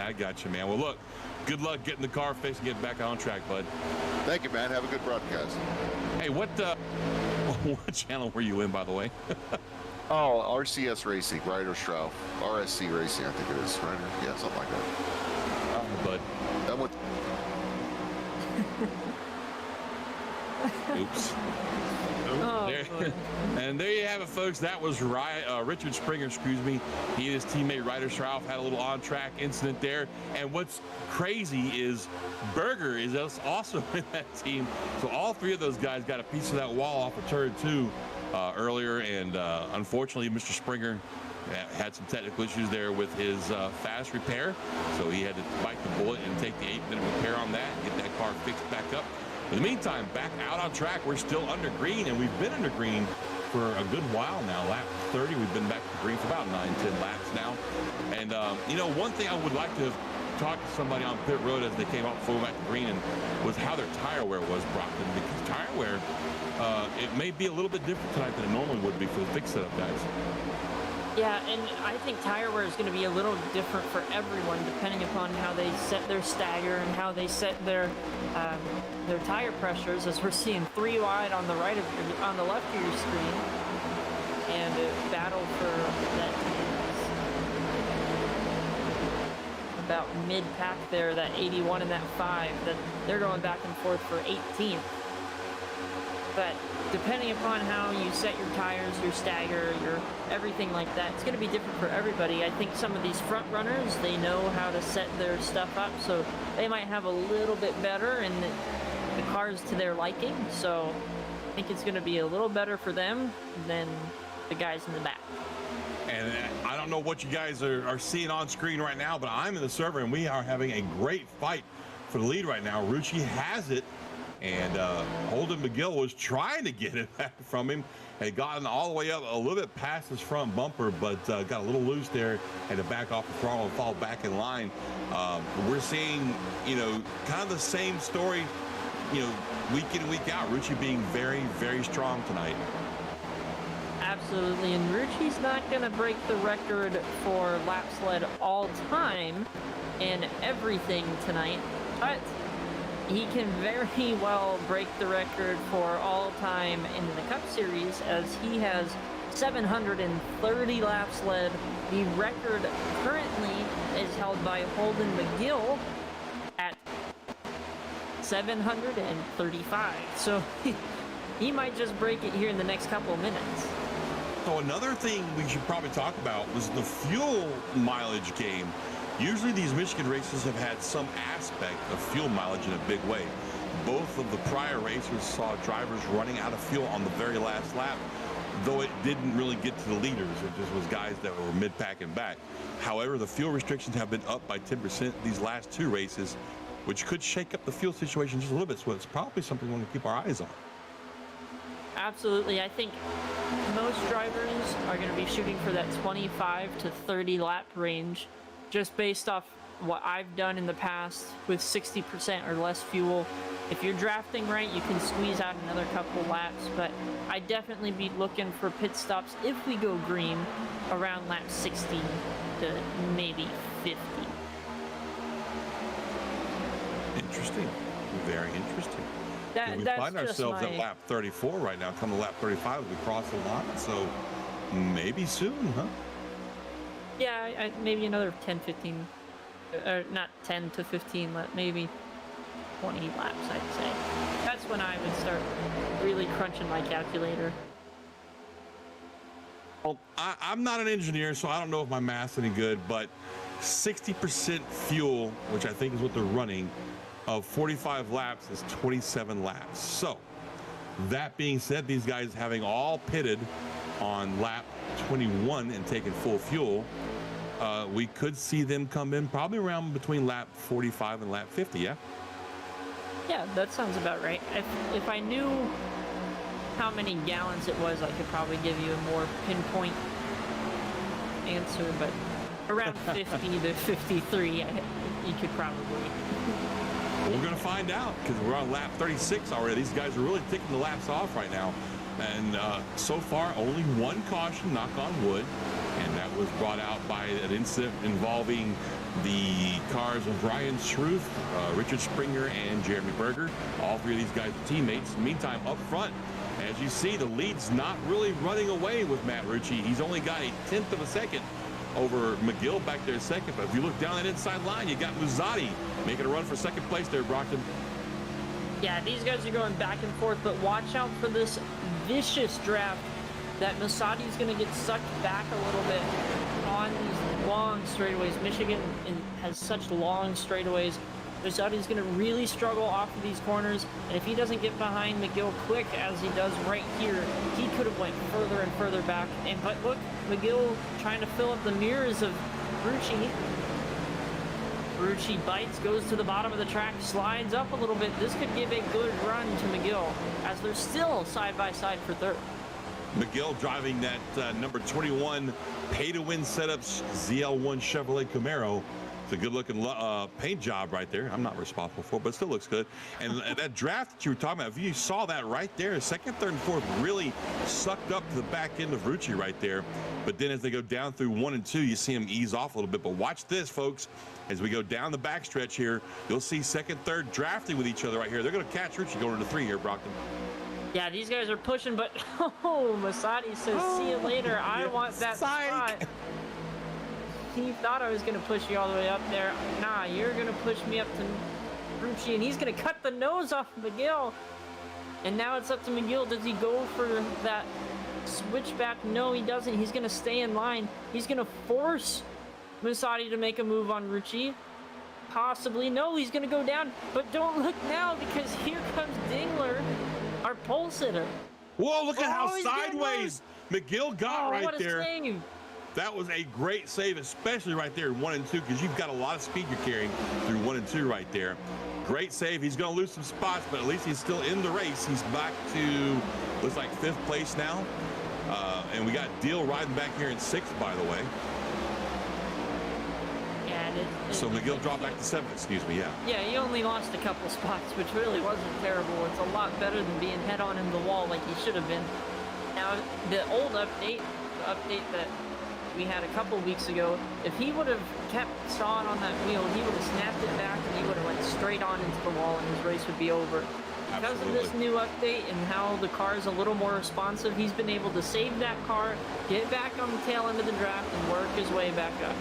you, man. Well, look, good luck getting the car fixed and getting back on track, bud. Thank you, man. Have a good broadcast. Hey, what channel were you in, by the way? Oh, RCS Racing, Ryder Strauff. RSC Racing, I think it is. Ryder? Yeah, something like that. Bud. That one. Oops. Oh, and there you have it, folks. That was Richard Springer, excuse me. He and his teammate Ryder Schrauf had a little on-track incident there. And what's crazy is Berger is also in that team. So all 3 of those guys got a piece of that wall off of turn 2 earlier. And unfortunately, Mr. Springer had some technical issues there with his fast repair. So he had to bite the bullet and take the 8-minute repair on that and get that car fixed back up. In the meantime, back out on track, we're still under green, and we've been under green for a good while now. Lap 30, we've been back to green for about 9-10 laps now. And, you know, one thing I would like to talk to somebody on pit road as they came up full back to green and was how their tire wear was, Brockton, because tire wear, it may be a little bit different tonight than it normally would be for the fixed setup guys. Yeah, and I think tire wear is going to be a little different for everyone depending upon how they set their stagger and how they set their tire pressures, as we're seeing 3 wide on the right of on the left of your screen, and a battle for that about mid-pack there, that 81 and that 5, that they're going back and forth for 18th. But depending upon how you set your tires, your stagger, your everything like that, it's going to be different for everybody. I think some of these front runners, they know how to set their stuff up, so they might have a little bit better and the car's to their liking. So I think it's going to be a little better for them than the guys in the back. And I don't know what you guys are seeing on screen right now, but I'm in the server and we are having a great fight for the lead right now. Rucci has it. And Holden McGill was trying to get it back from him. Had gotten all the way up a little bit past his front bumper, but got a little loose there, had to back off the throttle and fall back in line. We're seeing, kind of the same story, week in and week out. Rucci being very, very strong tonight. Absolutely, and Rucci's not going to break the record for lap sled all time and everything tonight, but he can very well break the record for all time in the Cup Series, as he has 730 laps led. The record currently is held by Holden McGill at 735. So he might just break it here in the next couple of minutes. So another thing we should probably talk about was the fuel mileage game. Usually these Michigan races have had some aspect of fuel mileage in a big way. Both of the prior races saw drivers running out of fuel on the very last lap, though it didn't really get to the leaders. It just was guys that were mid-pack and back. However, the fuel restrictions have been up by 10% these last two races, which could shake up the fuel situation just a little bit. So it's probably something we want to keep our eyes on. Absolutely. I think most drivers are going to be shooting for that 25 to 30 lap range, just based off what I've done in the past with 60% or less fuel. If you're drafting right, you can squeeze out another couple laps, but I'd definitely be looking for pit stops if we go green around lap 60 to maybe 50. Interesting. Very interesting. We That's find just ourselves at lap 34 right now, coming to lap 35 as we cross the line, so maybe soon, huh? Yeah, maybe another 10, 15, not 10 to 15, maybe 20 laps, I'd say. That's when I would start really crunching my calculator. Well, I'm not an engineer, so I don't know if my math's any good, but 60% fuel, which I think is what they're running, of 45 laps is 27 laps. So that being said, these guys having all pitted on lap 21 and taking full fuel, we could see them come in probably around between lap 45 and lap 50. Yeah, that sounds about right. If I knew how many gallons it was, I could probably give you a more pinpoint answer, but around 50 to 53, you could probably. We're going to find out, because we're on lap 36 already. These guys are really ticking the laps off right now. And so far, only one caution, knock on wood. And that was brought out by an incident involving the cars of Brian Schruth, Richard Springer, and Jeremy Berger. All three of these guys are teammates. Meantime, up front, as you see, the lead's not really running away with Matt Rucci. He's only got a 1/10 of a second over McGill back there second. But if you look down that inside line, you got Muzzatti making a run for second place there, Brockton. Yeah, these guys are going back and forth, but watch out for this vicious draft that Muzzatti's going to get sucked back a little bit on these long straightaways. Michigan has such long straightaways. Muzzatti's going to really struggle off of these corners, and if he doesn't get behind McGill quick as he does right here, he could have went further and further back. But look, McGill trying to fill up the mirrors of Rucci. Rucci bites, goes to the bottom of the track, slides up a little bit. This could give a good run to McGill, as they're still side by side for third. McGill driving that number 21 pay-to-win setups ZL1 Chevrolet Camaro. It's a good-looking paint job right there. I'm not responsible for it, but it still looks good. And that draft that you were talking about, if you saw that right there, second, third, and fourth really sucked up to the back end of Rucci right there. But then as they go down through 1 and 2, you see them ease off a little bit. But watch this, folks. As we go down the backstretch here, you'll see second, third drafting with each other right here. They're going to catch Rucci going into 3 here, Brockton. Yeah, these guys are pushing, but Muzzatti says, see you later. I want that spot. He thought I was going to push you all the way up there. Nah, you're going to push me up to Rucci, and he's going to cut the nose off McGill. And now it's up to McGill. Does he go for that switchback? No, he doesn't. He's going to stay in line. He's going to force Muzzatti to make a move on Rucci. Possibly. No, he's going to go down. But don't look now, because here comes Dingler, our pole sitter. Whoa, look at how sideways McGill got right what a there. Save. That was a great save, especially right there in 1 and 2, because you've got a lot of speed you're carrying through 1 and 2 right there. Great save. He's going to lose some spots, but at least he's still in the race. He's back to, looks like 5th place now. And we got Deal riding back here in 6th, by the way. So McGill dropped back to 7th, excuse me, yeah. Yeah, he only lost a couple spots, which really wasn't terrible. It's a lot better than being head on in the wall like he should have been. Now, the old update, the update that we had a couple weeks ago, if he would have kept sawing on that wheel, he would have snapped it back and he would have went straight on into the wall and his race would be over. Because of this new update and how the car is a little more responsive, he's been able to save that car, get back on the tail end of the draft, and work his way back up.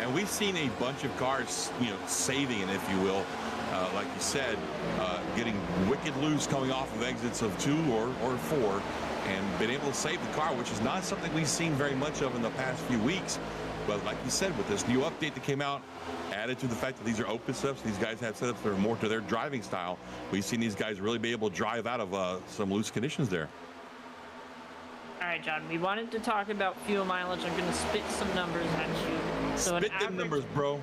And we've seen a bunch of cars, you know, saving it, if you will. Like you said, getting wicked loose coming off of exits of 2 or 4 and been able to save the car, which is not something we've seen very much of in the past few weeks. But like you said, with this new update that came out, added to the fact that these are open setups, these guys have setups that are more to their driving style, we've seen these guys really be able to drive out of some loose conditions there. All right, John, we wanted to talk about fuel mileage. I'm going to spit some numbers at you. So spit them numbers, bro.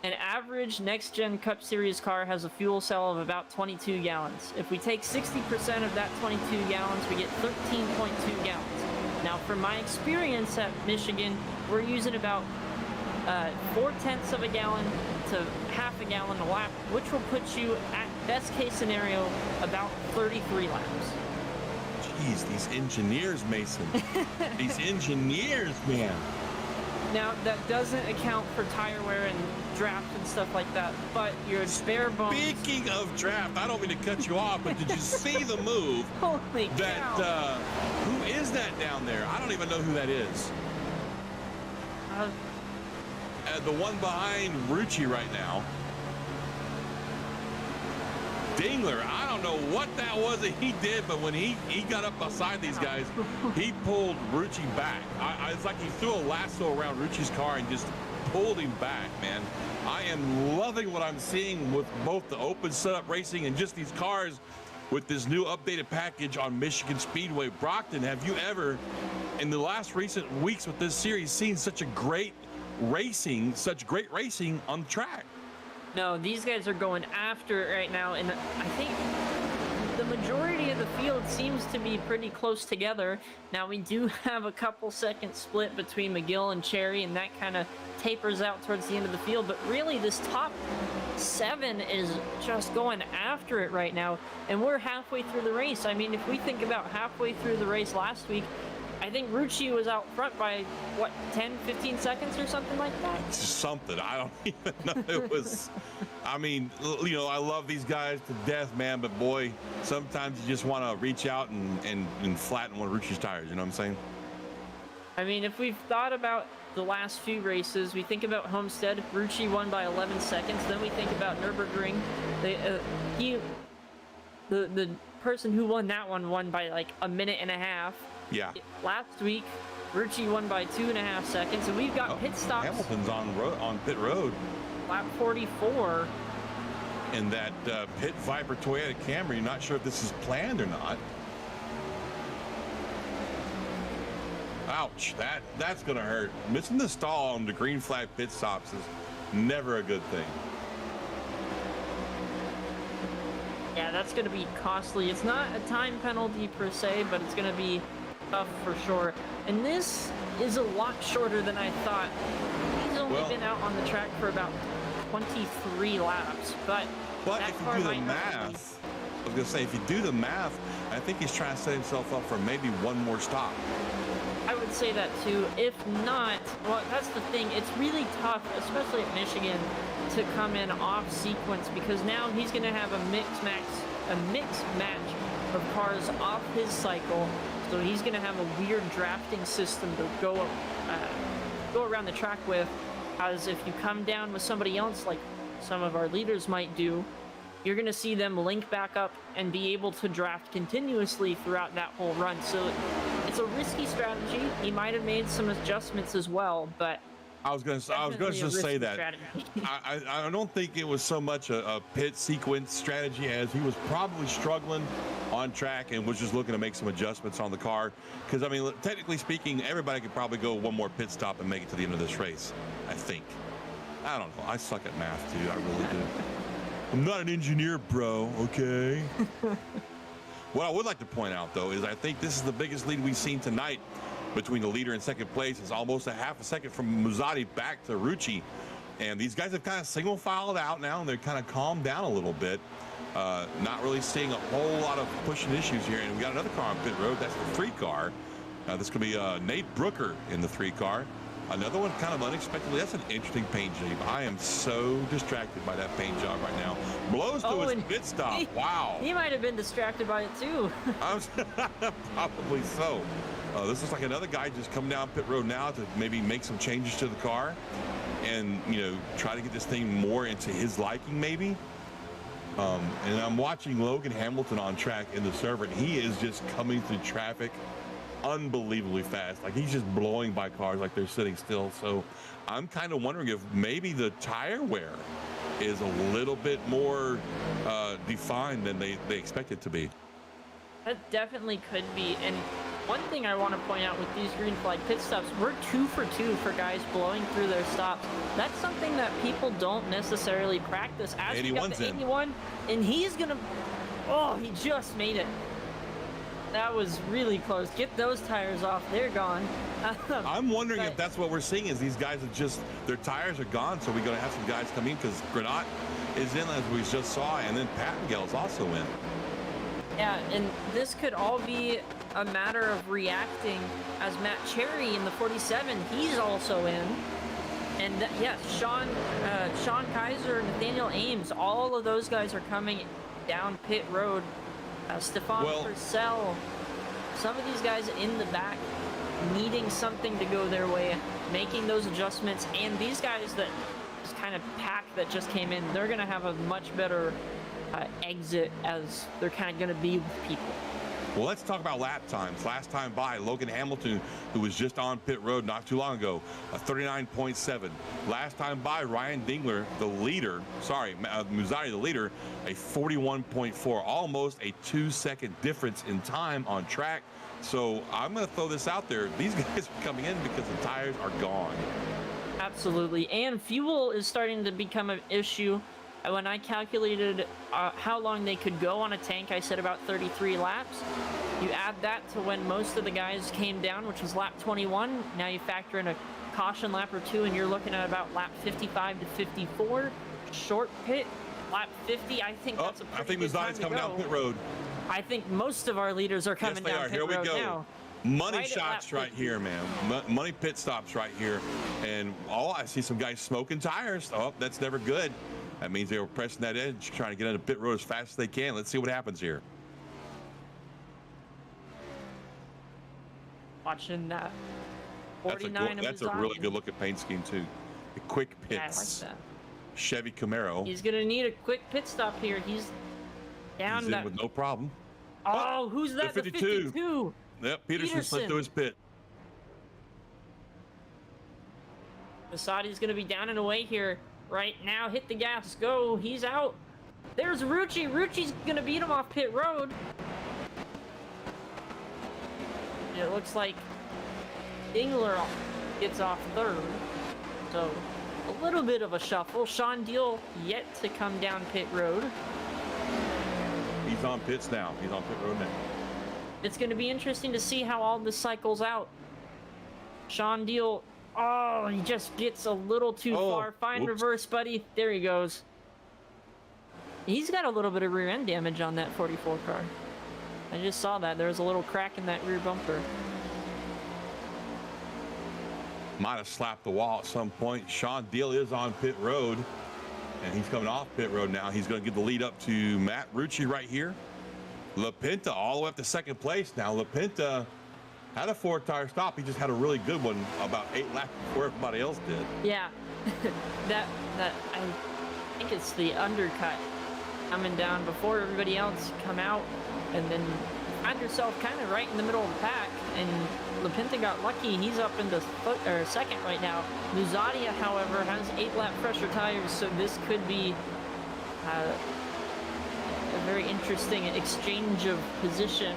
An average next-gen Cup Series car has a fuel cell of about 22 gallons. If we take 60% of that 22 gallons, we get 13.2 gallons. Now, from my experience at Michigan, we're using about 4/10 of a gallon to half a gallon a lap, which will put you at best case scenario about 33 laps. Jeez, these engineers, Mason. These engineers, man. Now, that doesn't account for tire wear and draft and stuff like that, but your bare bones... Speaking of draft, I don't mean to cut you off, but did you see the move? Holy that, who is that down there? I don't even know who that is. The one behind Rucci right now. Dingler, I don't know what that was that he did, but when he got up beside these guys, he pulled Rucci back. It's like he threw a lasso around Rucci's car and just pulled him back, man. I am loving what I'm seeing with both the open setup racing and just these cars with this new updated package on Michigan Speedway. Brockton, have you ever, in the last recent weeks with this series, seen such great racing on the track? No, these guys are going after it right now, and I think the majority of the field seems to be pretty close together. Now, we do have a couple seconds split between McGill and Cherry, and that kind of tapers out towards the end of the field, but really this top 7 is just going after it right now, and we're halfway through the race. I mean, if we think about halfway through the race last week, I think Rucci was out front by, what, 10, 15 seconds or something like that? Something. I don't even know. It was, I mean, you know, I love these guys to death, man, but boy, sometimes you just want to reach out and flatten one of Rucci's tires, you know what I'm saying? I mean, if we've thought about the last few races, we think about Homestead, Rucci won by 11 seconds, then we think about Nürburgring. The person who won that one won by like a minute and a half. Yeah. Last week, Rucci won by 2.5 seconds, and we've got pit stops. Hamilton's on pit road. Lap 44. In that Pit Viper Toyota Camry. Not sure if this is planned or not. Ouch, that's gonna hurt. Missing the stall on the green flag pit stops is never a good thing. Yeah, that's gonna be costly. It's not a time penalty per se, but it's gonna be tough for sure. And this is a lot shorter than I thought. He's only been out on the track for about 23 laps, but if you do the math, I was gonna say, if you do the math, I think he's trying to set himself up for maybe one more stop. I would say that too. If not, well, that's the thing. It's really tough, especially at Michigan, to come in off sequence, because now he's going to have a mix match of cars off his cycle. So he's going to have a weird drafting system to go around the track with. As if you come down with somebody else, like some of our leaders might do, you're going to see them link back up and be able to draft continuously throughout that whole run. So it's a risky strategy. He might have made some adjustments as well, but I was going to just say that. I don't think it was so much a pit sequence strategy as he was probably struggling on track and was just looking to make some adjustments on the car. Because, I mean, technically speaking, everybody could probably go one more pit stop and make it to the end of this race, I think. I don't know. I suck at math, too. I really do. I'm not an engineer, bro, okay? What I would like to point out, though, is I think this is the biggest lead we've seen tonight between the leader and second place. It's almost a half a second from Muzzatti back to Rucci. And these guys have kind of single filed out now, and they're kind of calmed down a little bit. Not really seeing a whole lot of pushing issues here. And we got another car on pit road. That's the 3 car. This could be Nate Brooker in the 3 car. Another one kind of unexpectedly. That's an interesting paint job. I am so distracted by that paint job right now. Blows to his pit stop. Wow. He might have been distracted by it too. Probably so. This is like another guy just coming down pit road now to maybe make some changes to the car and, you know, try to get this thing more into his liking maybe. And I'm watching Logan Hamilton on track in the server, and he is just coming through traffic unbelievably fast. Like, he's just blowing by cars like they're sitting still. So I'm kind of wondering if maybe the tire wear is a little bit more defined than they expect it to be. That definitely could be. And one thing I want to point out with these green flag pit stops, we're 2 for 2 for guys blowing through their stops. That's something that people don't necessarily practice. As we got the 81, and he's gonna, oh, he just made it. That was really close. Get those tires off. They're gone. I'm wondering if that's what we're seeing is these guys are just, their tires are gone. So we're going to have some guys come in because Granat is in, as we just saw, and then Pattingale is also in. Yeah, and this could all be a matter of reacting as Matt Cherry in the 47. He's also in. And yes, Sean Kaiser, Nathaniel Ames, all of those guys are coming down pit road. Stefan Purcell, some of these guys in the back needing something to go their way, making those adjustments, and these guys that just kind of pack that just came in, they're going to have a much better exit as they're kind of going to be with people. Well, let's talk about lap times. Last time by, Logan Hamilton, who was just on pit road not too long ago, a 39.7. Last time by, Ryan Dingler, the leader, Muzzatti, the leader, a 41.4. Almost a 2-second difference in time on track. So I'm going to throw this out there. These guys are coming in because the tires are gone. Absolutely. And fuel is starting to become an issue. When I calculated how long they could go on a tank, I said about 33 laps. You add that to when most of the guys came down, which was lap 21. Now you factor in a caution lap or 2, and you're looking at about lap 55 to 54. Short pit, lap 50. I think that's a pretty good time to go. Mazzotti's coming down pit road. I think most of our leaders are coming down pit road now. Money shots right here, man. Money pit stops right here. And I see some guys smoking tires. Oh, that's never good. That means they were pressing that edge, trying to get into pit road as fast as they can. Let's see what happens here. Watching that 49 that's a really good look at paint scheme, too. The quick pits. Yeah, I like that. Chevy Camaro. He's going to need a quick pit stop here. He's down. He's in with no problem. Oh, who's that? The 52. Yep, Peterson slipped through his pit. Mazzotti's going to be down and away here. Right now, hit the gas, go, he's out. There's Rucci. Rucci's gonna beat him off pit road. It looks like Dingler gets off third. So, a little bit of a shuffle. Sean Deal yet to come down pit road. He's on pits now. He's on pit road now. It's gonna be interesting to see how all this cycles out. Sean Deal, oh, he just gets a little too far. Fine reverse, buddy. There he goes. He's got a little bit of rear end damage on that 44 car. I just saw that. There was a little crack in that rear bumper. Might have slapped the wall at some point. Sean Deal is on pit road, and he's coming off pit road now. He's going to get the lead up to Matt Rucci right here. LaPinta all the way up to second place now. LaPinta had a 4-tire stop. He just had a really good one about 8 laps before everybody else did. Yeah, that I think it's the undercut coming down before everybody else come out, and then find yourself kind of right in the middle of the pack. And LaPinta got lucky. He's up in the second right now. Muzzatti, however, has 8-lap fresher tires, so this could be a very interesting exchange of position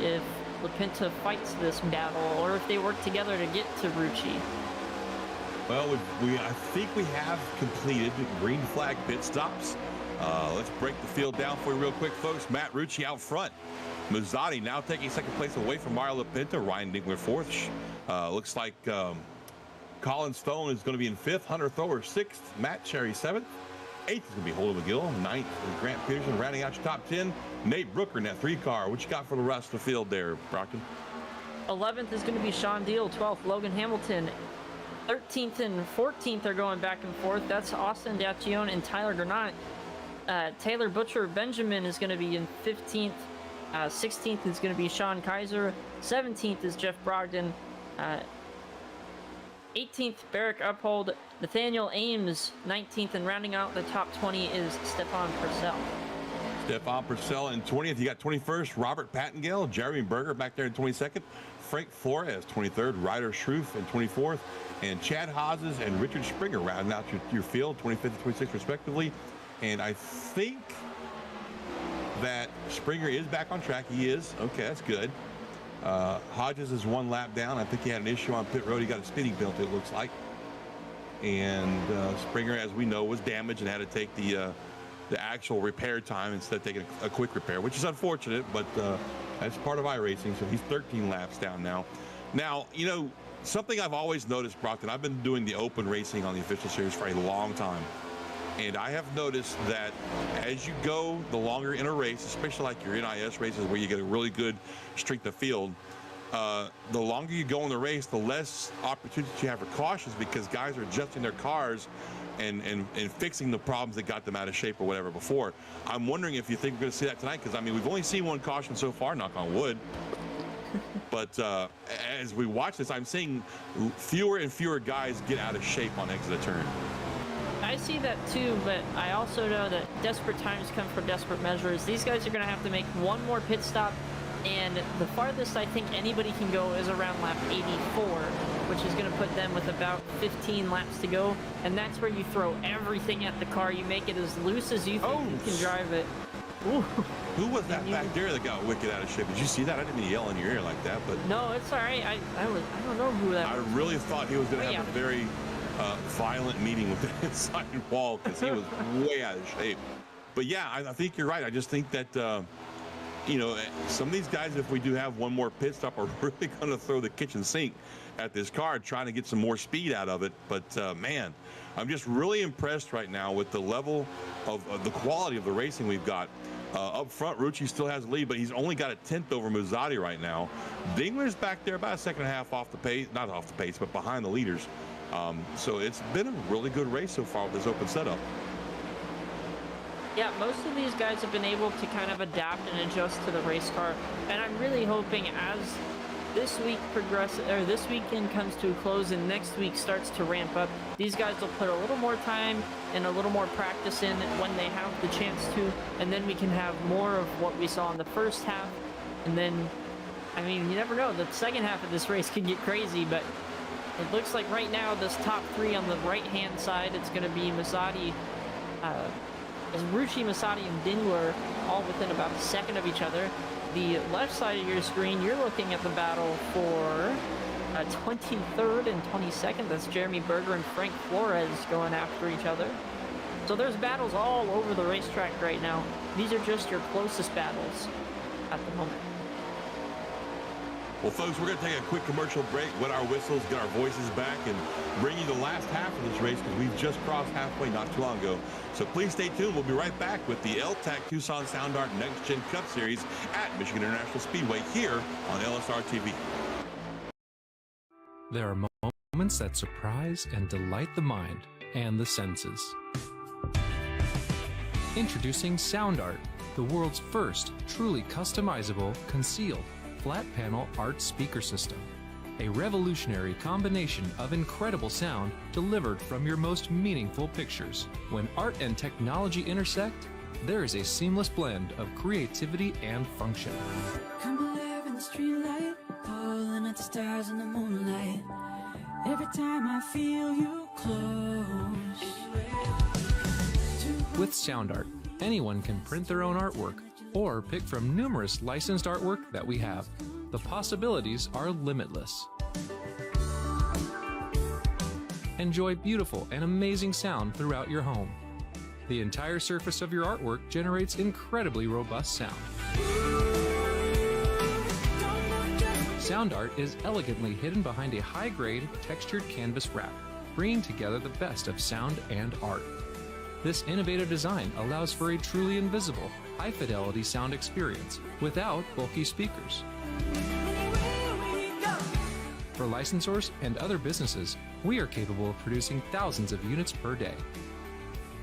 if LaPinta fights this battle, or if they work together to get to Rucci. Well, I think we have completed green flag pit stops. Let's break the field down for you real quick, folks. Matt Rucci out front. Mazzotti now taking second place away from Mario Lapinto. Ryan Dingler fourth. Looks like Colin Stone is going to be in fifth. Hunter Thrower sixth. Matt Cherry seventh. Eighth is going to be Holden McGill. Ninth is Grant Peterson. Rounding out your top 10, Nate Brooker in that 3-car. What you got for the rest of the field there, Brockton? 11th is going to be Sean Deal. 12th, Logan Hamilton. 13th and 14th are going back and forth. That's Austin Dacione and Tyler Granat. Taylor Butcher Benjamin is going to be in 15th. 16th is going to be Sean Kaiser. 17th is Jeff Brogdon. 18th, Barrick Uphold. Nathaniel Ames, 19th, and rounding out the top 20 is Stefan Purcell. Stefan Purcell in 20th. You got 21st, Robert Pattengale. Jeremy Berger back there in 22nd. Frank Flores, 23rd. Ryder Schroof in 24th. And Chad Hodges and Richard Springer rounding out your field, 25th and 26th respectively. And I think that Springer is back on track. He is. Okay, that's good. Hodges is one lap down. I think he had an issue on pit road. He got a speeding penalty, it looks like. And Springer, as we know, was damaged and had to take the actual repair time instead of taking a quick repair, which is unfortunate, but that's part of iRacing. So he's 13 laps down now. Now, you know, something I've always noticed, Brockton, I've been doing the open racing on the official series for a long time. And I have noticed that as you go, the longer in a race, especially like your NIS races where you get a really good streak to field, the longer you go in the race, the less opportunities you have for cautions because guys are adjusting their cars and fixing the problems that got them out of shape or whatever before. I'm wondering if you think we're going to see that tonight because, I mean, we've only seen one caution so far, knock on wood. But as we watch this, I'm seeing fewer and fewer guys get out of shape on exit of turn. I see that too, but I also know that desperate times come from desperate measures. These guys are going to have to make one more pit stop, and the farthest I think anybody can go is around lap 84, which is going to put them with about 15 laps to go, and that's where you throw everything at the car. You make it as loose as you think you can drive it. Ooh. Who was that back there that got wicked out of shape? Did you see that? I didn't mean to yell in your ear like that, but... No, it's all right. I don't know who that was. I really thought he was going to have a very... violent meeting with the inside wall because he was way out of shape. But yeah, I think you're right. I just think that, you know, some of these guys, if we do have one more pit stop, are really going to throw the kitchen sink at this car, trying to get some more speed out of it. But man, I'm just really impressed right now with the level of the quality of the racing we've got. Up front, Rucci still has the lead, but he's only got a 10th over Mazzotti right now. Dingler's back there about a second and a half off the pace, not off the pace, but behind the leaders. So it's been a really good race so far with this open setup. Yeah, most of these guys have been able to kind of adapt and adjust to the race car, and I'm really hoping as this week this weekend comes to a close and next week starts to ramp up, these guys will put a little more time and a little more practice in when they have the chance to, and then we can have more of what we saw in the first half. And then, I mean, you never know, the second half of this race could get crazy, but it looks like right now this top three on the right-hand side, it's going to be Mazzotti, Rucci, Mazzotti, and Dingler, all within about a second of each other. The left side of your screen, you're looking at the battle for 23rd and 22nd. That's Jeremy Berger and Frank Flores going after each other. So there's battles all over the racetrack right now. These are just your closest battles at the moment. Well, folks, we're going to take a quick commercial break, wet our whistles, get our voices back, and bring you the last half of this race because we've just crossed halfway not too long ago. So please stay tuned. We'll be right back with the L-TAC Tucson Sound Art Next Gen Cup Series at Michigan International Speedway here on LSRTV. There are moments that surprise and delight the mind and the senses. Introducing Sound Art, the world's first truly customizable, concealed, flat panel art speaker system. A revolutionary combination of incredible sound delivered from your most meaningful pictures. When art and technology intersect, there is a seamless blend of creativity and function. Come alive in the streetlight, pulling at the stars in the moonlight. Every time I feel you close. With Sound Art, anyone can print their own artwork or pick from numerous licensed artwork that we have. The possibilities are limitless. Enjoy beautiful and amazing sound throughout your home. The entire surface of your artwork generates incredibly robust sound. Sound art is elegantly hidden behind a high-grade, textured canvas wrap, bringing together the best of sound and art. This innovative design allows for a truly invisible, high-fidelity sound experience without bulky speakers. For licensors and other businesses, we are capable of producing thousands of units per day.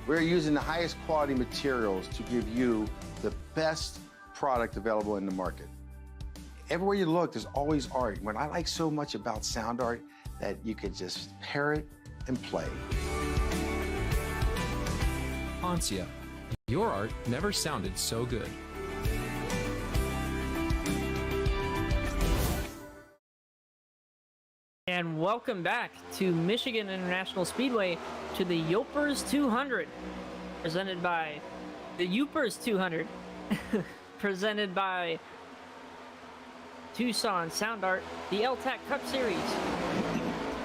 We're using the highest quality materials to give you the best product available in the market. Everywhere you look, there's always art. What I like so much about sound art, that you could just pair it and play. Ansia, your art never sounded so good. And welcome back to Michigan International Speedway to the Yopers 200, presented by the Youpers 200, presented by Tucson Sound Art, the L-TAC Cup Series.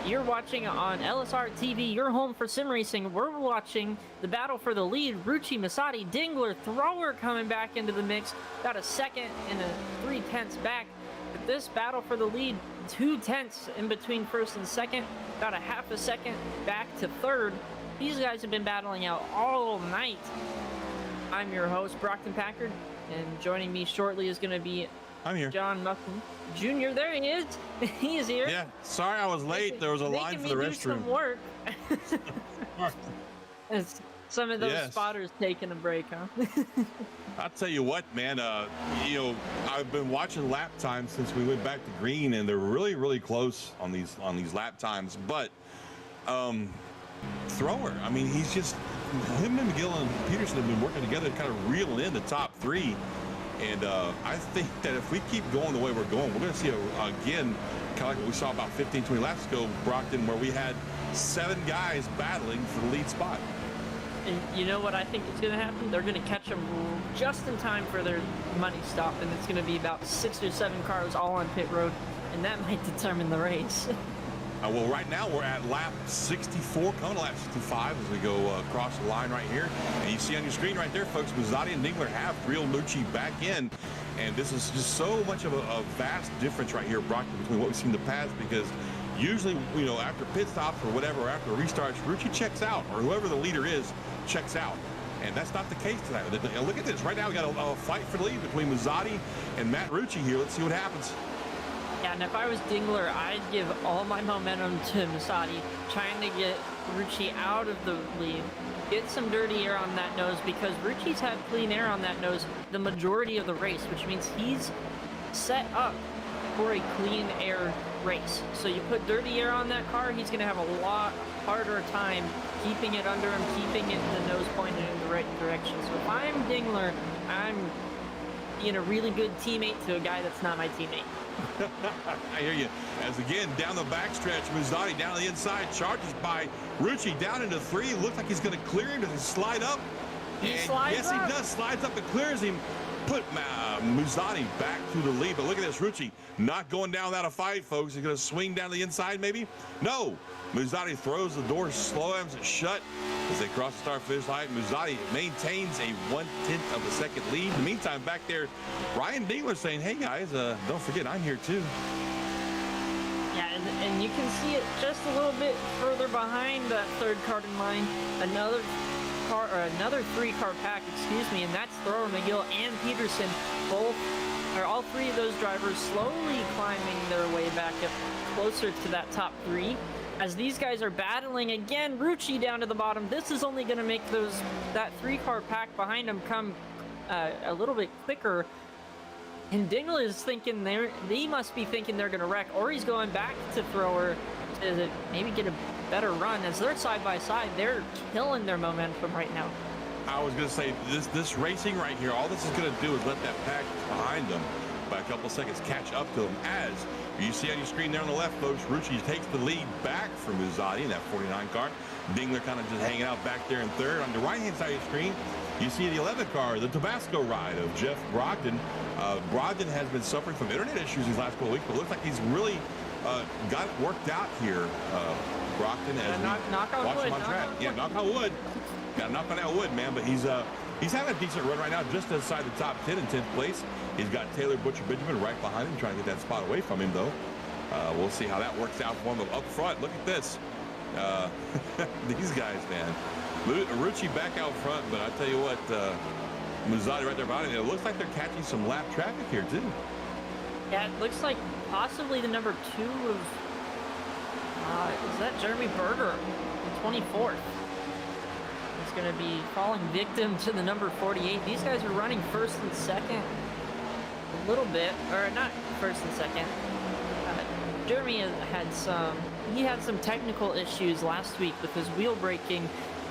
You're watching on LSRTV, your home for sim racing. We're watching the battle for the lead. Rucci, Masati, Dingler, Thrower coming back into the mix. Got a second and a 3/10 back. But this battle for the lead, 2/10 in between first and second. Got a half a second back to third. These guys have been battling out all night. I'm your host, Brockton Packard, and joining me shortly is going to be I'm here. John Muffin Jr. There he is. He is here. Yeah, sorry I was late. There was a line for the restroom. Some work. Some of those Yes. spotters taking a break, huh? I'll tell you what, man. I've been watching lap times since we went back to green, and they're really, really close on these lap times. But Thrower, I mean, he's just him and McGill and Peterson have been working together to kind of reel in the top three. And I think that if we keep going the way we're going, we're going to see, again, kind of like what we saw about 15, 20 laps ago, Brockton, where we had 7 guys battling for the lead spot. And you know what I think is going to happen? They're going to catch them just in time for their money stop, and it's going to be about 6 or 7 cars all on pit road, and that might determine the race. Well, right now we're at lap 64, coming to lap 65 as we go across the line right here. And you see on your screen right there, folks, Mazzotti and Dingler have reeled Lucci back in. And this is just so much of a vast difference right here, Brockton, between what we've seen in the past, because usually, you know, after pit stops or whatever, or after restarts, Rucci checks out, or whoever the leader is checks out. And that's not the case tonight. Look at this. Right now we got a fight for the lead between Mazzotti and Matt Rucci here. Let's see what happens. Yeah, and if I was Dingler, I'd give all my momentum to Masati, trying to get Rucci out of the lead, get some dirty air on that nose, because Rucci's had clean air on that nose the majority of the race, which means he's set up for a clean air race. So you put dirty air on that car, he's going to have a lot harder time keeping it under him, keeping it in the nose pointed in the right direction. So if I'm Dingler, I'm being a really good teammate to a guy that's not my teammate. I hear you. As again, down the backstretch, Mazzotti down the inside, charges by Rucci down into 3. Looks like he's going to clear him. Does he slide up? He slides yes, up. He does. Slides up and clears him. Put Mazzotti back to the lead. But look at this, Rucci not going down without a fight, folks. He's going to swing down the inside, maybe? No. Mazzotti throws the door, slams it shut as they cross the start-finish line. Mazzotti maintains a 1/10 of a second lead. In the meantime, back there, Ryan Dingler saying, hey, guys, don't forget, I'm here, too. Yeah, and you can see it just a little bit further behind that third car in line. Another 3-car pack, excuse me, and that's Thrower, McGill, and Peterson. All 3 of those drivers slowly climbing their way back up closer to that top 3. As these guys are battling again, Rucci down to the bottom. This is only going to make that 3-car pack behind him come a little bit quicker. And Dingler is thinking they must be thinking they're going to wreck, or he's going back to Thrower to maybe get a better run. As they're side by side, they're killing their momentum right now. I was going to say, this racing right here, all this is going to do is let that pack behind them by a couple of seconds catch up to them. As you see on your screen there on the left, folks, Rucci takes the lead back from Mazzotti in that 49 car. Dingler kind of just hanging out back there in third. On the right-hand side of your screen, you see the 11 car, the Tabasco ride of Jeff Brogdon. Brogdon has been suffering from internet issues these last couple of weeks, but looks like he's really got it worked out here, Brogdon, as we knock on watch wood, him on track. Yeah, knock on wood. Got to knock on that wood, man. But he's having a decent run right now, just inside the top 10 in 10th place. He's got Taylor Butcher Benjamin right behind him, trying to get that spot away from him, though. We'll see how that works out for him up front. Look at this. These guys, man. Rucci back out front, but I tell you what, Muzzati right there behind him. It looks like they're catching some lap traffic here, too. Yeah, it looks like possibly the number 2 of, is that Jeremy Berger, the 24th? He's going to be falling victim to the number 48. These guys are running first and second a little bit, or not first and second. Jeremy had some technical issues last week with his wheel braking,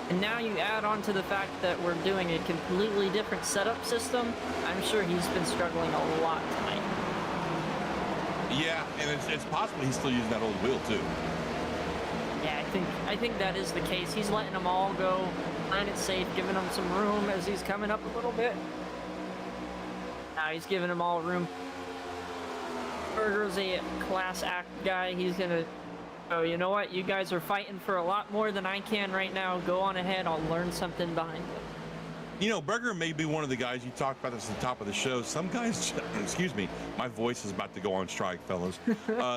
and now you add on to the fact that we're doing a completely different setup system. I'm sure he's been struggling a lot tonight. Yeah, and it's possible he's still using that old wheel too. Yeah, I think that is the case. He's letting them all go, playing it safe, giving them some room as he's coming up a little bit. Now he's giving them all room. Berger's a class act guy. He's gonna, oh, you know what? You guys are fighting for a lot more than I can right now. Go on ahead. I'll learn something behind it. You know, Berger may be one of the guys, you talked about this at the top of the show. Some guys, excuse me, my voice is about to go on strike, fellas.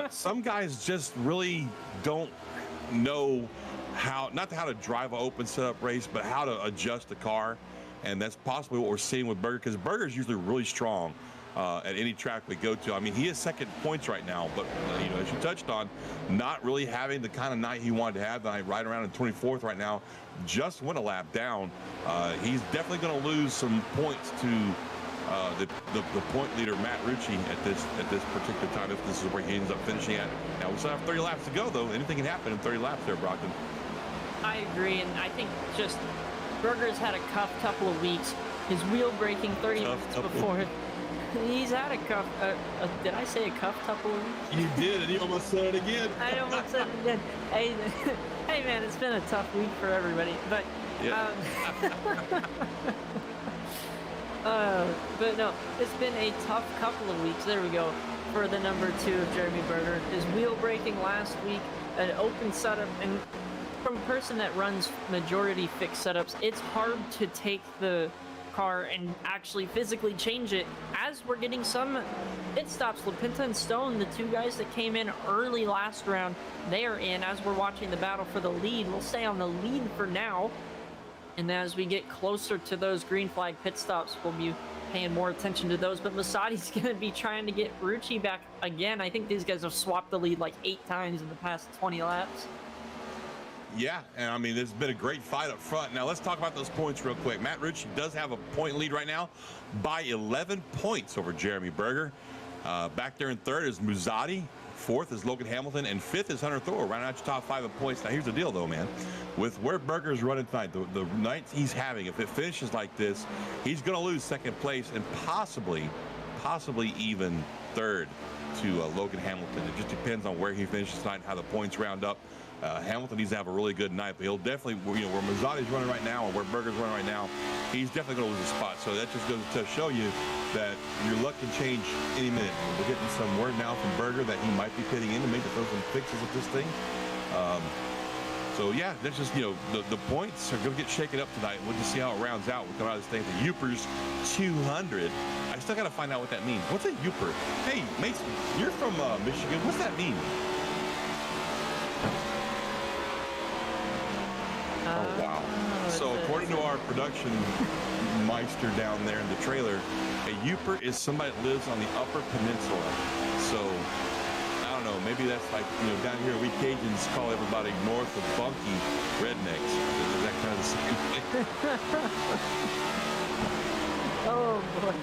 Some guys just really don't know how, not how to drive an open setup race, but how to adjust the car. And that's possibly what we're seeing with Berger, because Berger's usually really strong at any track we go to. I mean, he is second points right now, but you know, as you touched on, not really having the kind of night he wanted to have. Right around in 24th right now, just went a lap down. He's definitely going to lose some points to the point leader Matt Rucci at this particular time. If this is where he ends up finishing at. Now we still have 30 laps to go, though. Anything can happen in 30 laps there, Brockton. I agree, and I think just Berger's had a couple of weeks. His wheel braking 30 minutes before. He's had a cuff. Did I say a cuff couple of weeks? You did, and you almost said it again. I almost said it again. Hey, hey, man, it's been a tough week for everybody. But, yeah. but no, it's been a tough couple of weeks. There we go. For the number 2 of Jeremy Berger. His wheel braking last week, an open setup, and from a person that runs majority fixed setups, it's hard to take the car and actually physically change it as we're getting some pit stops. LaPinta and Stone, the 2 guys that came in early last round, they are in as we're watching the battle for the lead. We'll stay on the lead for now, and as we get closer to those green flag pit stops, we'll be paying more attention to those. But Mussati's gonna be trying to get Rucci back again. I think these guys have swapped the lead like 8 times in the past 20 laps. Yeah, and I mean, there's been a great fight up front. Now, let's talk about those points real quick. Matt Rucci does have a point lead right now by 11 points over Jeremy Berger. Back there in third is Muzzati. Fourth is Logan Hamilton. And fifth is Hunter Thor, rounding out your top 5 of points. Now, here's the deal, though, man. With where Berger's running tonight, the nights he's having, if it finishes like this, he's going to lose second place and possibly even third to Logan Hamilton. It just depends on where he finishes tonight and how the points round up. Hamilton needs to have a really good night, but he'll definitely, you know, where Muzzati's running right now and where Berger's running right now, he's definitely going to lose a spot. So that just goes to show you that your luck can change any minute. We're getting some word now from Berger that he might be pitting in to maybe throw some fixes at this thing. So yeah, that's just, you know, the points are going to get shaken up tonight. We'll just see how it rounds out. We come out of this thing. The Youpers 200. I still got to find out what that means. What's a Youper? Hey, Mason, you're from Michigan. What's that mean? Oh, wow. So according to our production meister down there in the trailer, a Youper is somebody that lives on the Upper Peninsula. So, I don't know, maybe that's like, you know, down here we Cajuns call everybody north of funky rednecks. Is that kind of the same thing? Oh, boy.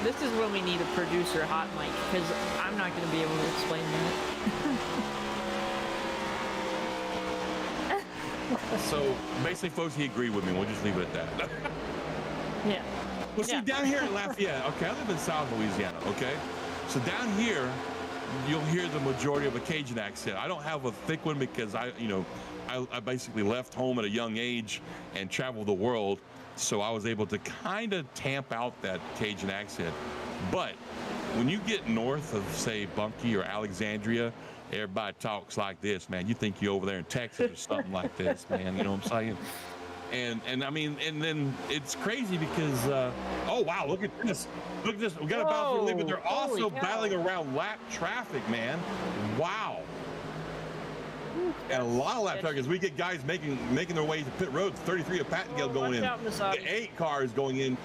This is when we need a producer hot mic, because I'm not going to be able to explain that. So basically, folks, he agreed with me. We'll just leave it at that. Yeah. Well, see, down here in Lafayette, okay, I live in South Louisiana, okay? So down here, you'll hear the majority of a Cajun accent. I don't have a thick one because I basically left home at a young age and traveled the world. So I was able to kind of tamp out that Cajun accent. But when you get north of, say, Bunkie or Alexandria, everybody talks like this, man. You think you're over there in Texas or something like this, man. You know what I'm saying? And I mean, and then it's crazy because, oh, wow, look at this. Look at this. We got a battle for the lead, but they're also battling around lap traffic, man. Wow. And a lot of lap traffic as we get guys making their way to pit road. 33 of Pattingale going in. The 8 car is going in.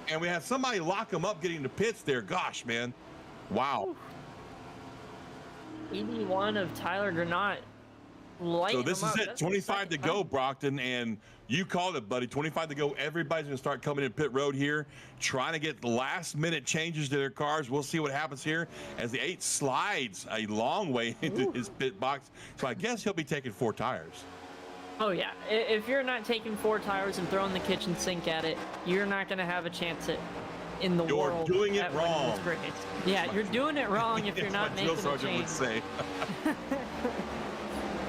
And we have somebody lock them up getting to pits there. Gosh, man. Wow. 81 of Tyler Granat. So this is it. 25 to go, Brockton, and you called it, buddy. 25 to go. Everybody's going to start coming in pit road here, trying to get last-minute changes to their cars. We'll see what happens here as the 8 slides a long way into his pit box. So I guess he'll be taking 4 tires. Oh, yeah. If you're not taking 4 tires and throwing the kitchen sink at it, you're not going to have a chance in the world. You're doing it wrong. Yeah, you're doing it wrong if you're not making a change. Would say.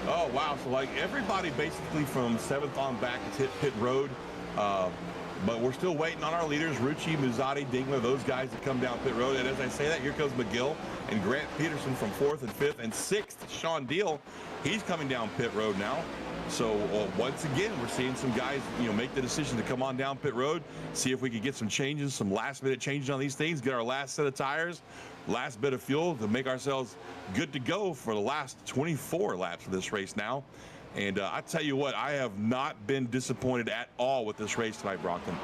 Oh, wow. So, like, everybody basically from 7th on back has hit pit road. But we're still waiting on our leaders, Rucci, Muzzatti, Dingler, those guys that come down pit road. And as I say that, here comes McGill and Grant Peterson from 4th and 5th and 6th. Sean Deal, he's coming down pit road now. So once again, we're seeing some guys, make the decision to come on down pit road, see if we can get some changes, some last-minute changes on these things, get our last set of tires, last bit of fuel to make ourselves good to go for the last 24 laps of this race now. And I tell you what, I have not been disappointed at all with this race tonight, Brockton.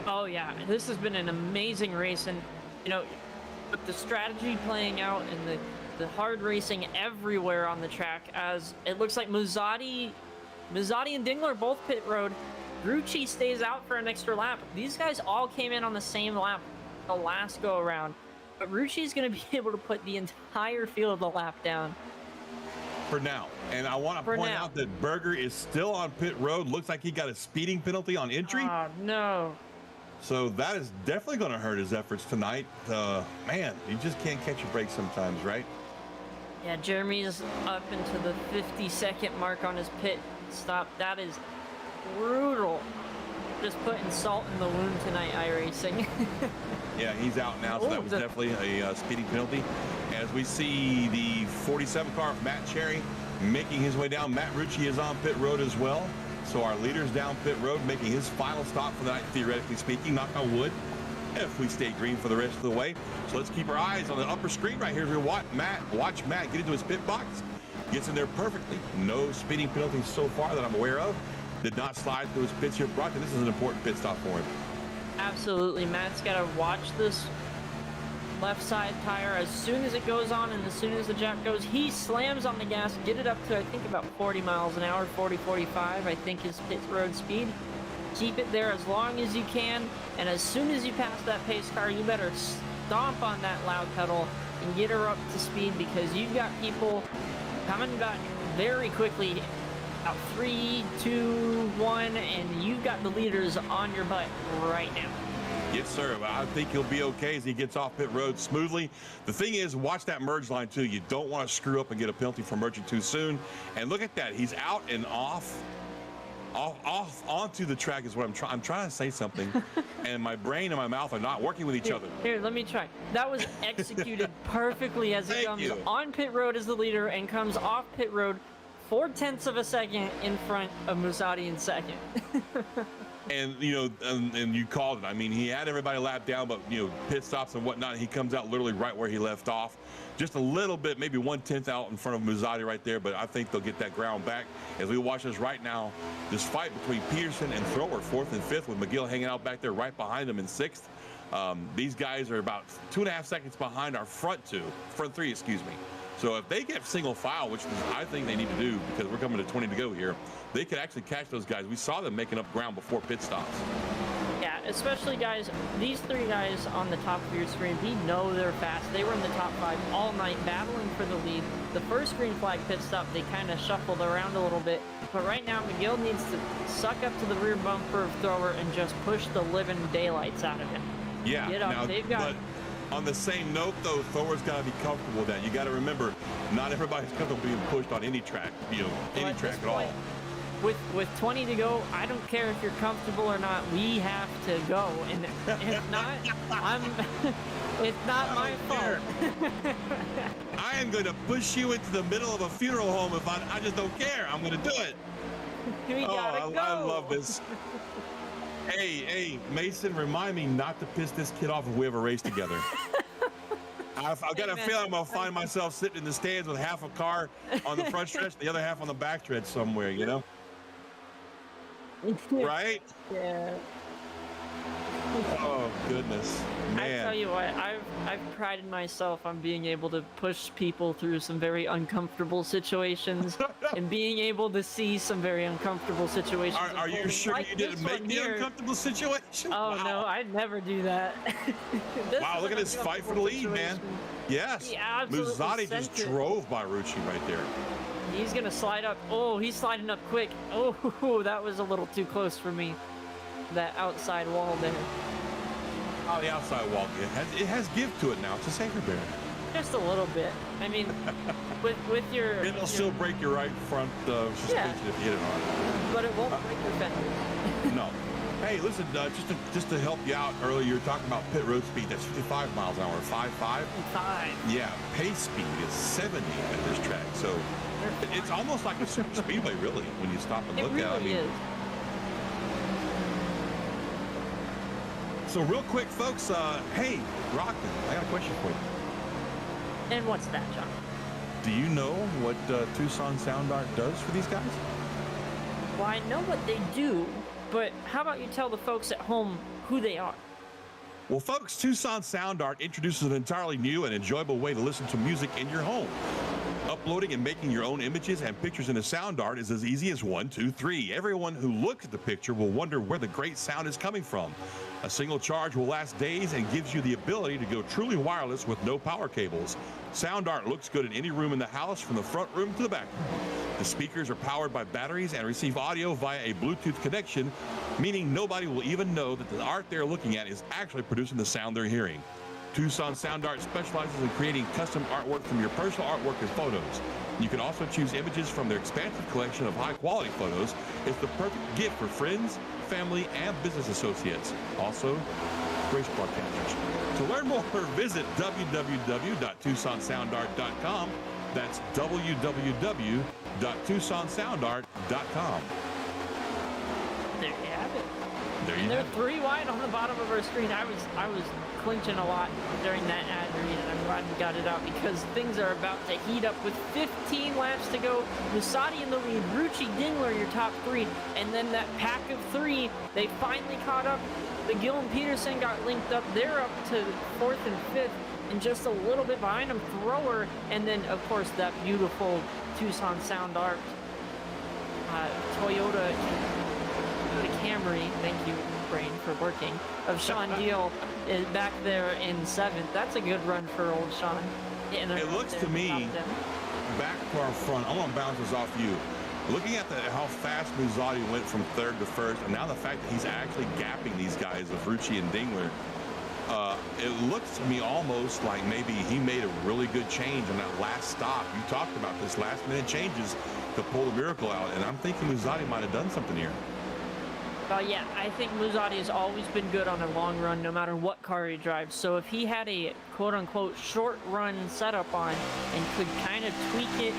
Oh, yeah. This has been an amazing race. And, with the strategy playing out and the hard racing everywhere on the track, as it looks like Muzzatti and Dingler both pit road. Rucci stays out for an extra lap. These guys all came in on the same lap the last go around. But Rucci's going to be able to put the entire field of the lap down. For now. And I want to point out that Berger is still on pit road. Looks like he got a speeding penalty on entry. Oh, no. So that is definitely going to hurt his efforts tonight. Man, you just can't catch a break sometimes, right? Yeah, Jeremy's up into the 50-second mark on his pit stop. That is brutal. Just putting salt in the wound tonight, iRacing. Yeah, he's out now, so that was definitely a speeding penalty. As we see the 47 car of Matt Cherry making his way down. Matt Rucci is on pit road as well. So our leader's down pit road, making his final stop for the night, theoretically speaking, knock on wood, if we stay green for the rest of the way. So let's keep our eyes on the upper screen right here. Watch Matt get into his pit box. Gets in there perfectly. No speeding penalties so far that I'm aware of. Did not slide through his pits here. Brockton, this is an important pit stop for him. Absolutely. Matt's got to watch this left side tire. As soon as it goes on and as soon as the jump goes, he slams on the gas, get it up to, I think, about 40 miles an hour, 40, 45, I think is pit road speed. Keep it there as long as you can, and as soon as you pass that pace car, you better stomp on that loud pedal and get her up to speed, because you've got people coming back very quickly. About 3, 2, 1, and you've got the leaders on your butt right now. Yes, sir. I think he'll be okay as he gets off pit road smoothly. The thing is, watch that merge line, too. You don't want to screw up and get a penalty for merging too soon. And look at that. He's out and off onto the track is what I'm trying to say something. And my brain and my mouth are not working with each other. Here, let me try. That was executed perfectly as it comes on pit road as the leader and comes off pit road 0.4 of a second in front of Muzzatti in second. And, and you called it. I mean, he had everybody lapped down, but, pit stops and whatnot. He comes out literally right where he left off. Just a little bit, maybe 1/10 out in front of Muzzatti right there, but I think they'll get that ground back. As we watch this right now, this fight between Peterson and Thrower, 4th and 5th, with McGill hanging out back there right behind him in 6th. These guys are about 2.5 seconds behind our front 3, excuse me. So if they get single file, which I think they need to do because we're coming to 20 to go here, they could actually catch those guys. We saw them making up ground before pit stops. Yeah, especially guys, these 3 guys on the top of your screen, we know they're fast. They were in the top 5 all night battling for the lead. The first green flag pit stop, they kind of shuffled around a little bit. But right now, McGill needs to suck up to the rear bumper of Thrower and just push the living daylights out of him. Yeah, get up. Now, they've got. On the same note, though, Thrower's got to be comfortable with that. You got to remember, not everybody's comfortable being pushed on any track, any track at all. with 20 to go, I don't care if you're comfortable or not. We have to go, and if not, it's not my fault. I am going to push you into the middle of a funeral home if I just don't care. I'm going to do it. We gotta go. I love this. Hey, Mason, remind me not to piss this kid off if we have a race together. I've got a feeling I'm going to find myself sitting in the stands with half a car on the front stretch, the other half on the back stretch somewhere, you know? Right? Yeah. Oh, goodness. Man. I tell you what, I've prided myself on being able to push people through some very uncomfortable situations and being able to see some very uncomfortable situations. Are you sure you didn't make the uncomfortable situation? Oh, wow. no, I'd never do that. Wow, look at this fight for the lead, man. Yes. Muzzatti just drove by Rucci right there. He's going to slide up. Oh, he's sliding up quick. Oh, that was a little too close for me. That outside wall there. Oh, the outside wall. It has give to it now. It's a safety barrier. Just a little bit. I mean, with your... It'll still break your right front suspension if you hit it hard. But it won't break your fender. No. Hey, listen, just to help you out earlier, you were talking about pit road speed. That's 55 miles an hour. 5.5? 5. Yeah, pace speed is 70 at this track. So it's almost like a super speedway, really, when you stop and look at it. It really is. So real quick, folks, hey, Rockman, I got a question for you. And what's that, John? Do you know what Tucson Sound Art does for these guys? Well, I know what they do, but how about you tell the folks at home who they are? Well, folks, Tucson Sound Art introduces an entirely new and enjoyable way to listen to music in your home. Uploading and making your own images and pictures into Sound Art is as easy as 1, 2, 3. Everyone who looks at the picture will wonder where the great sound is coming from. A single charge will last days and gives you the ability to go truly wireless with no power cables. Sound Art looks good in any room in the house, from the front room to the back room. The speakers are powered by batteries and receive audio via a Bluetooth connection, meaning nobody will even know that the art they're looking at is actually producing the sound they're hearing. Tucson Sound Art specializes in creating custom artwork from your personal artwork and photos. You can also choose images from their expansive collection of high-quality photos. It's the perfect gift for friends, family, and business associates. Also, race broadcasters. To learn more, visit www.tucsonsoundart.com. That's www.tucsonsoundart.com. There you have it. There you And they're have it. 3 wide on the bottom of our screen. I was clinching a lot during that ad read, and I'm glad we got it out because things are about to heat up with 15 laps to go. Muzzatti in the lead, Rucci, Dingler, your top 3, and then that pack of 3, they finally caught up. The Gill and Peterson got linked up. They're up to 4th and 5th, and just a little bit behind them, Thrower, and then, of course, that beautiful Tucson Sound Art Toyota Camry, thank you, brain, for working, of Sean Deal is back there in 7th. That's a good run for old Sean. It looks to me, back to our front, I want to bounce this off you. Looking at how fast Muzzatti went from 3rd to 1st, and now the fact that he's actually gapping these guys of Rucci and Dingler, it looks to me almost like maybe he made a really good change on that last stop. You talked about this last-minute changes to pull the miracle out, and I'm thinking Muzzatti might have done something here. Yeah, I think Muzzatti has always been good on a long run, no matter what car he drives. So if he had a quote-unquote short run setup on and could kind of tweak it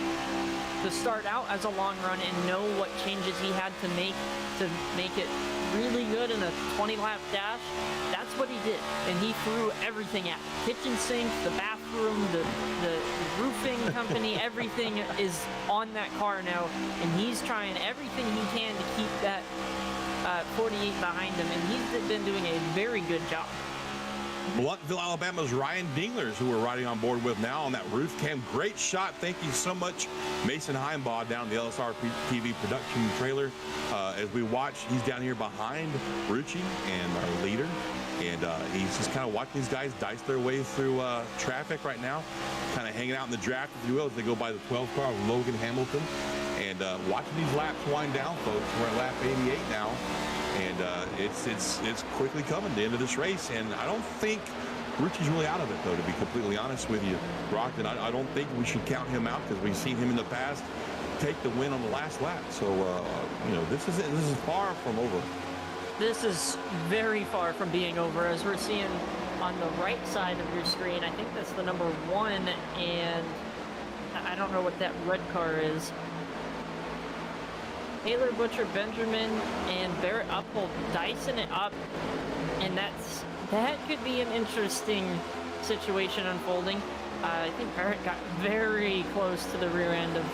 to start out as a long run and know what changes he had to make it really good in a 20-lap dash, that's what he did. And he threw everything at it. Kitchen sink, the bathroom, the roofing company, everything is on that car now, and he's trying everything he can to keep that 48 behind him, and he's been doing a very good job. Blunteville, Alabama's Ryan Dinglers, who we're riding on board with now on that roof cam. Great shot. Thank you so much, Mason Heimbaugh, down the LSRTV production trailer. As we watch, he's down here behind Rucci and our leader, and he's just kind of watching these guys dice their way through traffic right now, kind of hanging out in the draft, if you will, as they go by the 12 car of Logan Hamilton. And watching these laps wind down, folks. We're at lap 88 now, and it's quickly coming to the end of this race. And I don't think Rucci's really out of it, though, to be completely honest with you, Brockton. I don't think we should count him out because we've seen him in the past take the win on the last lap. So, you know, this is far from over. This is very far from being over, as we're seeing on the right side of your screen. I think that's the number 1, and I don't know what that red car is. Taylor Butcher Benjamin and Barret Uphold dicing it up, and that could be an interesting situation unfolding. I think Barret got very close to the rear end of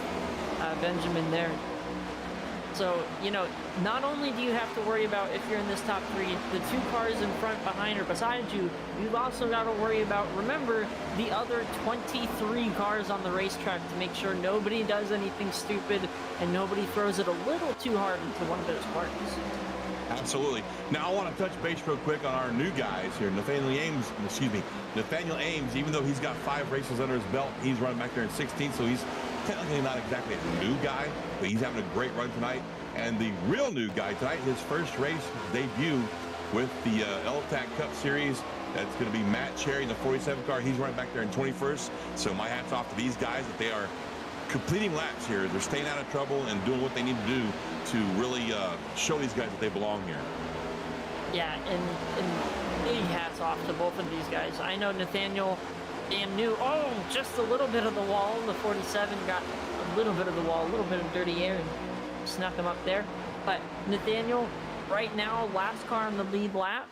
Benjamin there. So, you know, not only do you have to worry about, if you're in this top 3, the 2 cars in front, behind, or beside you, you've also got to worry about, remember, the other 23 cars on the racetrack to make sure nobody does anything stupid and nobody throws it a little too hard into one of those parts. Absolutely. Now I want to touch base real quick on our new guys here. Nathaniel Ames, even though he's got 5 races under his belt, he's running back there in 16th, so he's technically not exactly a new guy, but he's having a great run tonight. And the real new guy tonight, his first race debut with the L-TAC Cup Series, that's going to be Matt Cherry in the 47 car. He's running back there in 21st. So my hat's off to these guys that they are completing laps here. They're staying out of trouble and doing what they need to do to really show these guys that they belong here. Yeah, and big hats off to both of these guys. I know Nathaniel and knew, just a little bit of the wall. The 47 got a little bit of the wall, a little bit of dirty air, and snuck him up there. But Nathaniel, right now, last car on the lead lap,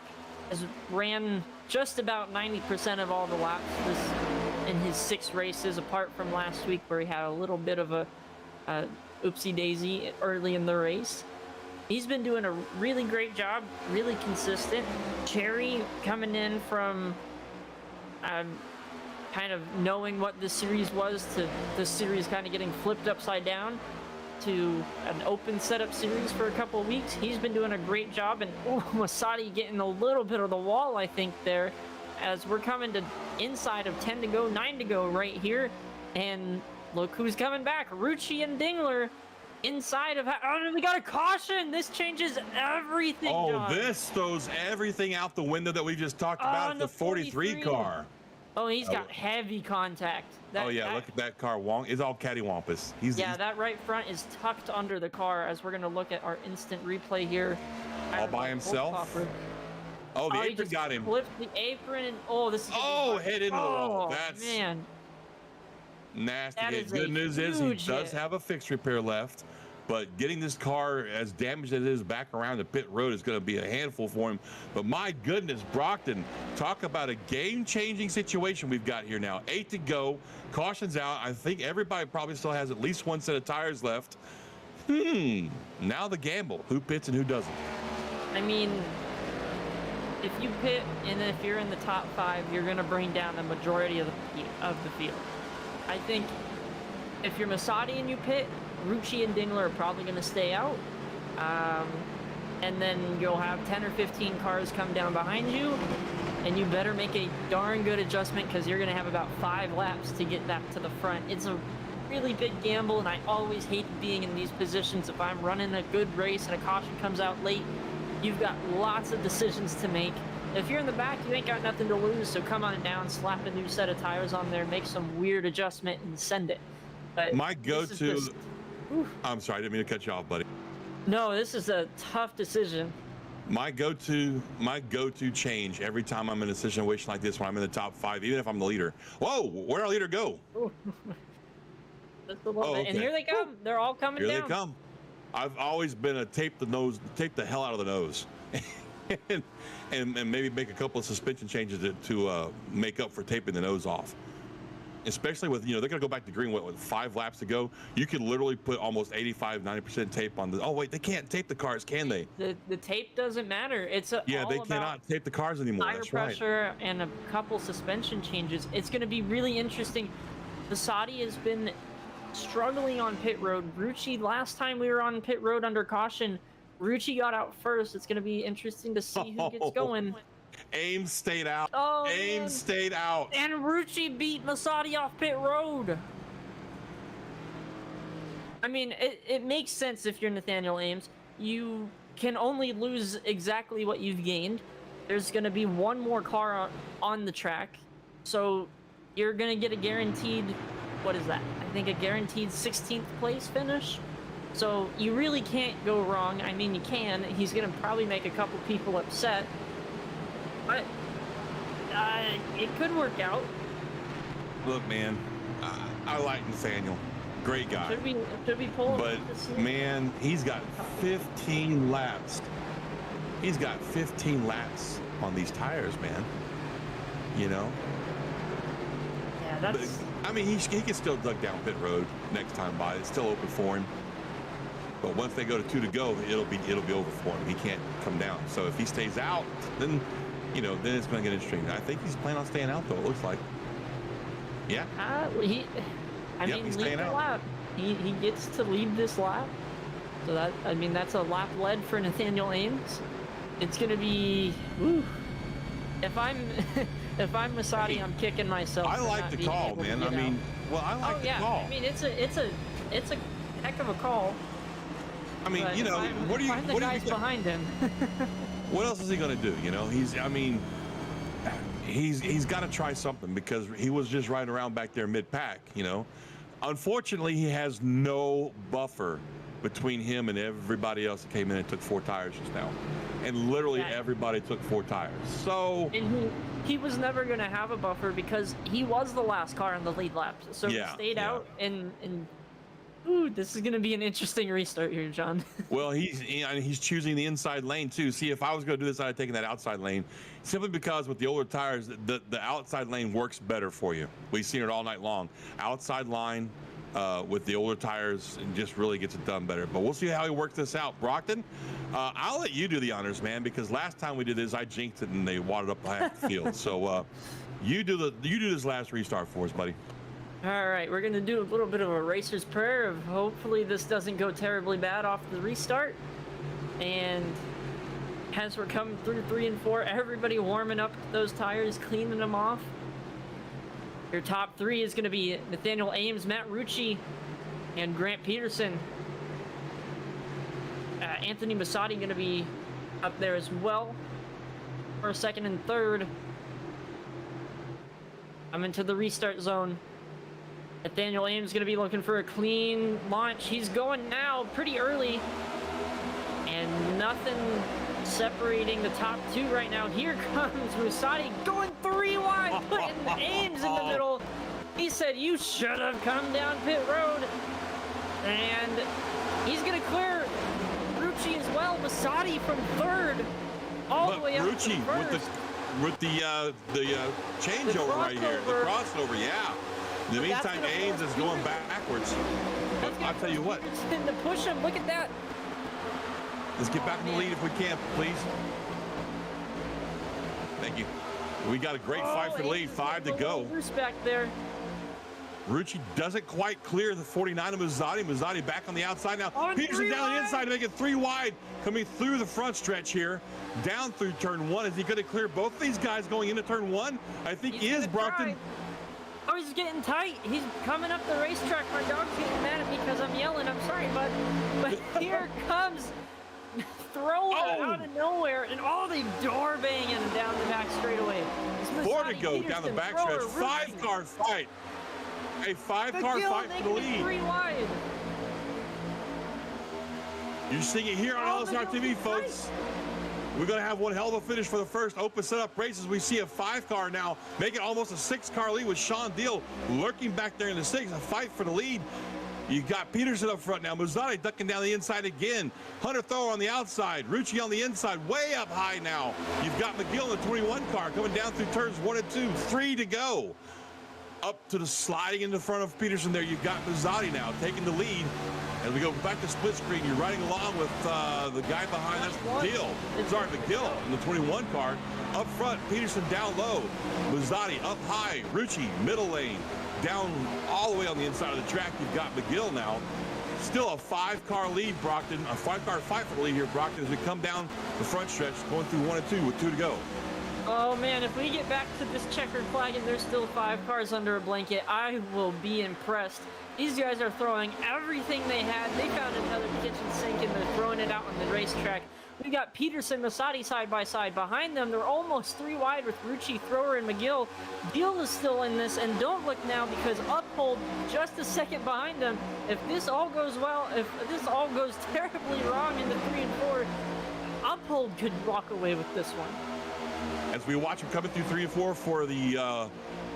has ran just about 90% of all the laps in his 6 races, apart from last week where he had a little bit of a oopsie daisy early in the race. He's been doing a really great job, really consistent. Cherry coming in from kind of knowing what the series was to the series kind of getting flipped upside down to an open setup series for a couple of weeks. He's been doing a great job, and Masadi getting a little bit of the wall, I think, there, as we're coming to inside of 10 to go, 9 to go right here. And look who's coming back, Rucci and Dingler inside of, we got a caution. This changes everything. John. This throws everything out the window that we just talked about. The 43 car. Oh, he's got heavy contact. Look at that car. It's all cattywampus. That right front is tucked under the car, as we're going to look at our instant replay here. All by himself? Oh, the apron got him. Flipped the apron, and this is hit into the wall. That's man. Nasty. Good news is he does have a fixed repair left, but getting this car as damaged as it is back around the pit road is going to be a handful for him. But my goodness, Brockton, talk about a game-changing situation we've got here now. 8 to go, caution's out. I think everybody probably still has at least 1 set of tires left. Now the gamble, who pits and who doesn't. I mean, if you pit and if you're in the top 5, you're going to bring down the majority of the field. I think if you're Masadi and you pit, Rucci and Dingler are probably going to stay out. And then you'll have 10 or 15 cars come down behind you, and you better make a darn good adjustment, because you're going to have about 5 laps to get back to the front. It's a really big gamble, and I always hate being in these positions. If I'm running a good race and a caution comes out late, you've got lots of decisions to make. If you're in the back, you ain't got nothing to lose, so come on down, slap a new set of tires on there, make some weird adjustment, and send it. But my go-to... I'm sorry, I didn't mean to cut you off, buddy. No, this is a tough decision. My go-to change every time I'm in a situation like this, when I'm in the top 5, even if I'm the leader. Whoa, where'd our leader go? Just a little bit. And here they come. They're all coming down. Here they come. I've always been a tape the hell out of the nose. and maybe make a couple of suspension changes to make up for taping the nose off. Especially with, they're going to go back to green, with 5 laps to go. You could literally put almost 85-90% tape on the... Oh, wait, they can't tape the cars, can they? The tape doesn't matter. It's all they cannot tape the cars anymore. Tire pressure and a couple suspension changes. It's going to be really interesting. Masadi has been struggling on pit road. Rucci, last time we were on pit road under caution, Rucci got out first. It's going to be interesting to see who gets going. Ames stayed out. Ames stayed out. And Rucci beat Masadi off pit road. I mean, it makes sense if you're Nathaniel Ames. You can only lose exactly what you've gained. There's going to be 1 more car on the track. So you're going to get a guaranteed what is that? I think a guaranteed 16th place finish. So you really can't go wrong. I mean, you can. He's going to probably make a couple people upset. But it could work out. Look, man, I like Nathaniel. Great guy. Should be pulling. But, man, he's got 15 laps. He's got 15 laps on these tires, man. You know? Yeah, that's... But, I mean, he can still duck down pit road next time by. It's still open for him. But once they go to 2 to go, it'll be over for him. He can't come down. So if he stays out, then, you know, then it's going to get interesting. I think he's planning on staying out, though, it looks like. Yeah. I mean, he's lead staying the out. lap. He gets to lead this lap. So that, I mean, that's a lap led for Nathaniel Ames. It's going to be, woo. If I'm Masadi, I'm kicking myself. I like the call, man. I mean, well, I like the call. I mean, it's a heck of a call. I mean, you know, what do you the guys behind him? What else is he going to do? You know, he's got to try something because he was just riding around back there mid-pack, you know. Unfortunately, he has no buffer between him and everybody else that came in and took 4 tires just now. And literally everybody took 4 tires. So... And he was never going to have a buffer because he was the last car in the lead lap. So he stayed out and ooh, this is going to be an interesting restart here, John. Well, he's choosing the inside lane too. See, if I was going to do this, I'd have taken that outside lane, simply because with the older tires, the outside lane works better for you. We've seen it all night long. Outside line with the older tires just really gets it done better. But we'll see how he works this out. Brockton, I'll let you do the honors, man, because last time we did this, I jinxed it and they wadded up half the field. So you do this last restart for us, buddy. All right, we're going to do a little bit of a racer's prayer of hopefully this doesn't go terribly bad off the restart. And as we're coming through 3 and 4, everybody warming up those tires, cleaning them off. Your top 3 is going to be Nathaniel Ames, Matt Rucci, and Grant Peterson. Anthony Masadi going to be up there as well for 2nd and 3rd. I'm into the restart zone. Nathaniel Ames going to be looking for a clean launch. He's going now pretty early. And nothing separating the top 2 right now. Here comes Musadi going 3 wide, putting Ames in the middle. He said, you should have come down pit road. And he's going to clear Rucci as well. Musadi from 3rd all the way up to 1st. With the changeover right here, the crossover, yeah. In the meantime, Ames is going backwards. But I'll tell you what. To push him, look at that. Let's get back in the lead if we can, please. Thank you. We got a great fight for the lead, 5 to go. Back there. Rucci doesn't quite clear the 49 of Muzzati. Muzzati back on the outside now. Peterson down the inside to make it 3 wide, coming through the front stretch here, down through turn 1. Is he going to clear both of these guys going into turn 1? I think he is, Brockton. Oh, he's getting tight. He's coming up the racetrack. My dog's getting mad at me because I'm yelling. I'm sorry, bud. But here comes Thrower out of nowhere, and they door banging down the back straightaway. 4 to go down the back stretch. 5-car fight. A 5-car fight for the lead. 3 wide. You're seeing it here on LSRTV, folks. We're going to have one hell of a finish for the first open setup races. We see a 5-car now making almost a 6-car lead with Sean Deal lurking back there in the 6. A fight for the lead. You got Peterson up front now. Muzzati ducking down the inside again. Hunter Thrower on the outside. Rucci on the inside, way up high now. You've got McGill in the 21 car coming down through turns 1 and 2. 3 to go. Up to the sliding in the front of Peterson there. You've got Muzzati now taking the lead. As we go back to split screen, you're riding along with the guy behind us, McGill in the 21 car. Up front, Peterson down low. Muzzati up high. Rucci, middle lane. Down all the way on the inside of the track, you've got McGill now. Still a 5-car lead, Brockton. A 5-car fight for the lead here, Brockton, as we come down the front stretch, going through 1 and 2 with 2 to go. Oh, man, if we get back to this checkered flag and there's still 5 cars under a blanket, I will be impressed. These guys are throwing everything they had. They found another kitchen sink and they're throwing it out on the racetrack. We got Peterson, Masadi side by side. Behind them, they're almost 3 wide with Rucci, Thrower, and McGill. Deal is still in this, and don't look now because Uphold just a second behind them. If this all goes well, if this all goes terribly wrong in the 3 and 4, Uphold could walk away with this one. As we watch him coming through 3 and 4 for the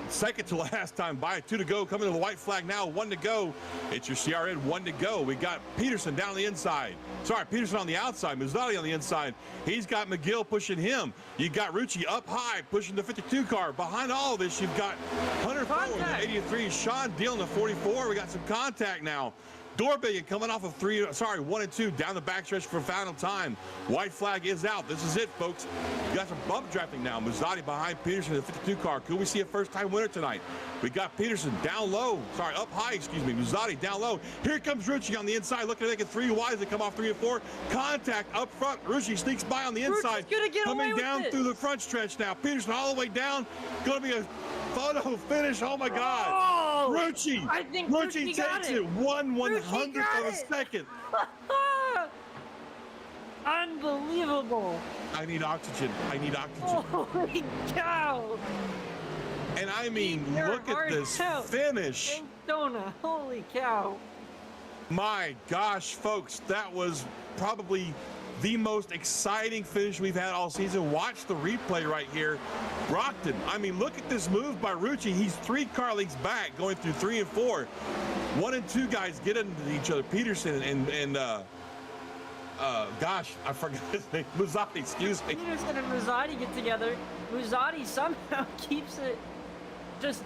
second to last time by. 2 to go, coming to the white flag now, 1 to go. It's your CRN, 1 to go. We got Peterson down the inside. Sorry, Peterson on the outside, Mazzati on the inside. He's got McGill pushing him. You got Rucci up high, pushing the 52 car. Behind all of this, you've got Hunter Forward, the 83, Sean Deal in the 44. We got some contact now. Dorbigan coming off of 1 and 2 down the backstretch for final time. White flag is out. This is it, folks. You got some bump drafting now. Mazzati behind Peterson in the 52 car. Could we see a first-time winner tonight? We got Peterson down low. Sorry, up high, excuse me. Mazzati down low. Here comes Rucci on the inside, looking to make it 3 wide as they come off 3 and 4. Contact up front. Rucci sneaks by on the inside. Coming down through the front stretch now. Peterson all the way down. Going to be a photo finish. Oh my God. Oh, Rucci. I think Rucci takes it 1/100th of a second. Unbelievable. I need oxygen. I need oxygen. Holy cow. And I mean, look at this finish. Daytona. Holy cow. My gosh, folks, that was probably the most exciting finish we've had all season. Watch the replay right here. Brockton, I mean, look at this move by Rucci. He's 3 car lengths back going through 3 and 4. 1 and 2 guys get into each other. Peterson and gosh, I forgot his name. Mazzati, excuse me. Peterson and Mazzati get together. Mazzati somehow keeps it just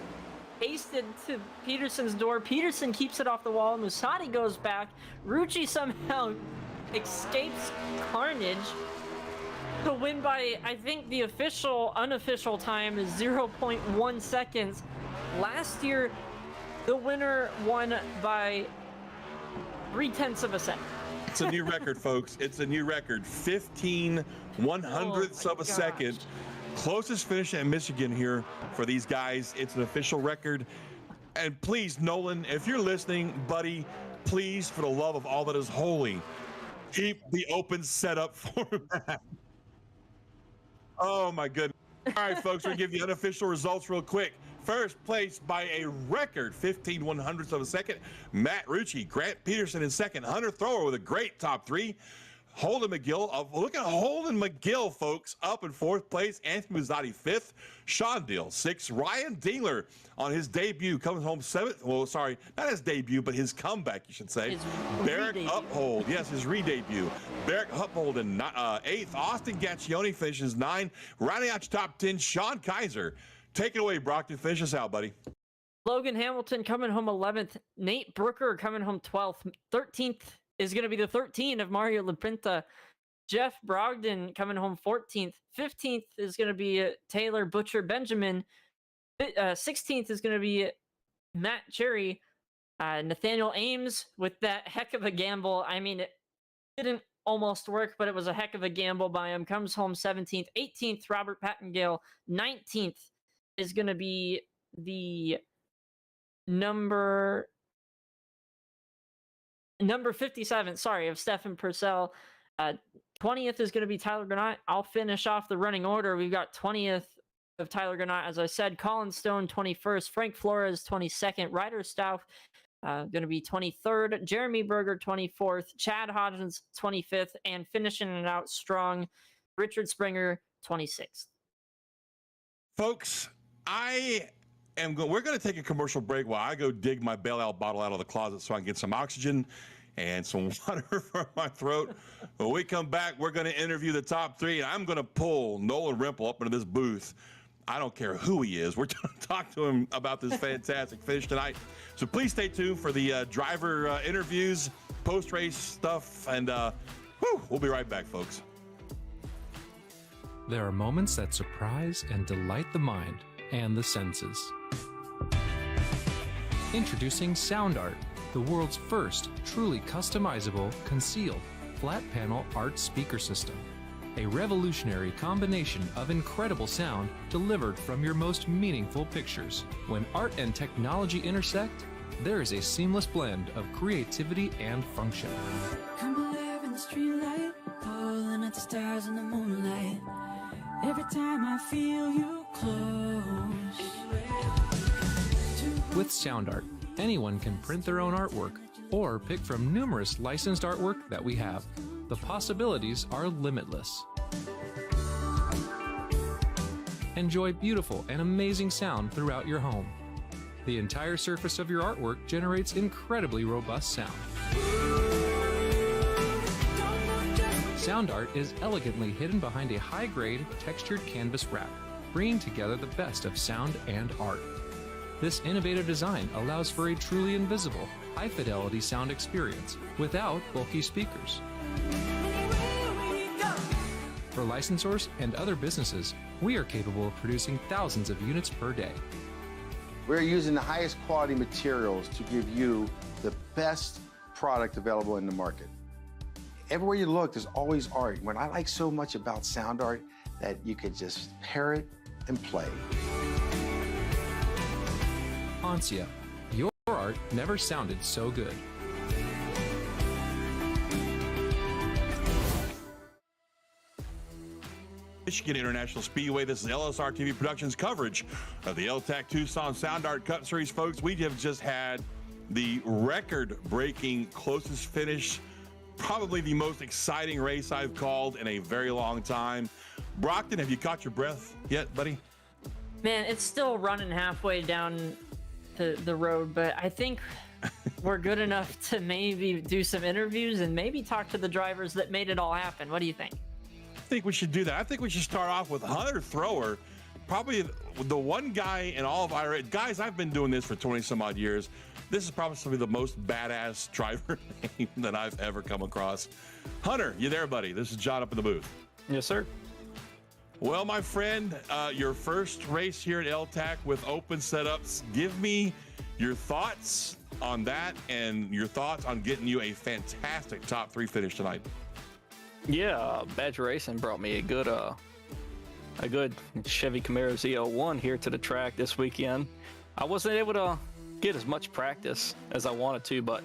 pasted to Peterson's door. Peterson keeps it off the wall. Mazzati goes back. Rucci somehow escapes carnage to win by, I think the unofficial time is 0.1 seconds. Last year, the winner won by 0.3 of a second. It's a new record, folks. It's a new record. 15/100ths of a second. Closest finish at Michigan here for these guys. It's an official record. And please, Nolan, if you're listening, buddy, please, for the love of all that is holy, keep the open setup format. Oh my goodness. All right, folks, we're gonna give you unofficial results real quick. First place by a record 15/100ths of a second, Matt Rucci. Grant Peterson in second. Hunter Thrower with a great top 3. Holden McGill, look at Holden McGill, folks, up in 4th place. Anthony Mazzati 5th. Sean Deal 6th. Ryan Dingler on his debut comes home 7th. Well, sorry, not his debut, but his comeback, you should say. Barrett Uphold, yes, his re-debut. Barrett Uphold in 8th. Austin Gaccioni finishes 9. Rounding out your top 10, Sean Kaiser. Take it away, Brockton. Finish us out, buddy. Logan Hamilton coming home 11th. Nate Brooker coming home 12th. 13th is going to be the 13 of Mario Lapinta. Jeff Brogdon coming home 14th. 15th is going to be Taylor Butcher Benjamin. 16th is going to be Matt Cherry. Nathaniel Ames with that heck of a gamble. I mean, it didn't almost work, but it was a heck of a gamble by him. Comes home 17th. 18th, Robert Pattengale. 19th is going to be the number 57, sorry, of Stephen Purcell. 20th is going to be Tyler Granat. I'll finish off the running order. We've got 20th of Tyler Granat, as I said. Colin Stone, 21st. Frank Flores, 22nd. Ryder Stauff, going to be 23rd. Jeremy Berger, 24th. Chad Hodgins, 25th. And finishing it out strong, Richard Springer, 26th. Folks, we're going to take a commercial break while I go dig my bailout bottle out of the closet so I can get some oxygen and some water from my throat. When we come back, we're going to interview the top 3. And I'm going to pull Nolan Rimple up into this booth. I don't care who he is. We're going to talk to him about this fantastic finish tonight. So please stay tuned for the driver interviews, post-race stuff, and we'll be right back, folks. There are moments that surprise and delight the mind and the senses. Introducing Sound Art, the world's first truly customizable, concealed, flat panel art speaker system. A revolutionary combination of incredible sound delivered from your most meaningful pictures. When art and technology intersect, there is a seamless blend of creativity and function. I'm alive in the streetlight, pulling at the stars and the moonlight. Every time I feel you close. With Sound Art, anyone can print their own artwork or pick from numerous licensed artwork that we have. The possibilities are limitless. Enjoy beautiful and amazing sound throughout your home. The entire surface of your artwork generates incredibly robust sound. Sound art is elegantly hidden behind a high-grade, textured canvas wrap, bringing together the best of sound and art. This innovative design allows for a truly invisible, high-fidelity sound experience without bulky speakers. For licensors and other businesses, we are capable of producing thousands of units per day. We're using the highest quality materials to give you the best product available in the market. Everywhere you look, there's always art. What I like so much about sound art, that you could just pair it and play. Ansia, your art never sounded so good. Michigan International Speedway. This is LSRTV Productions coverage of the L-TAC Tucson Sound Art Cup Series, folks. We have just had the record-breaking closest finish, probably the most exciting race I've called in a very long time. Brockton, have you caught your breath yet, buddy? Man, it's still running halfway down the road, but I think we're good enough to maybe do some interviews and maybe talk to the drivers that made it all happen. What do you think? I think we should do that. I think we should start off with Hunter Thrower, probably the one guy in all of IRA. Guys, I've been doing this for 20 some odd years. This is probably the most badass driver name that I've ever come across. Hunter, you there, buddy? This is John up in the booth. Yes, sir. Well, my friend, your first race here at L-TAC with open setups. Give me your thoughts on that and your thoughts on getting you a fantastic top 3 finish tonight. Yeah, Badger Racing brought me a good Chevy Camaro ZL1 here to the track this weekend. I wasn't able to get as much practice as I wanted to, but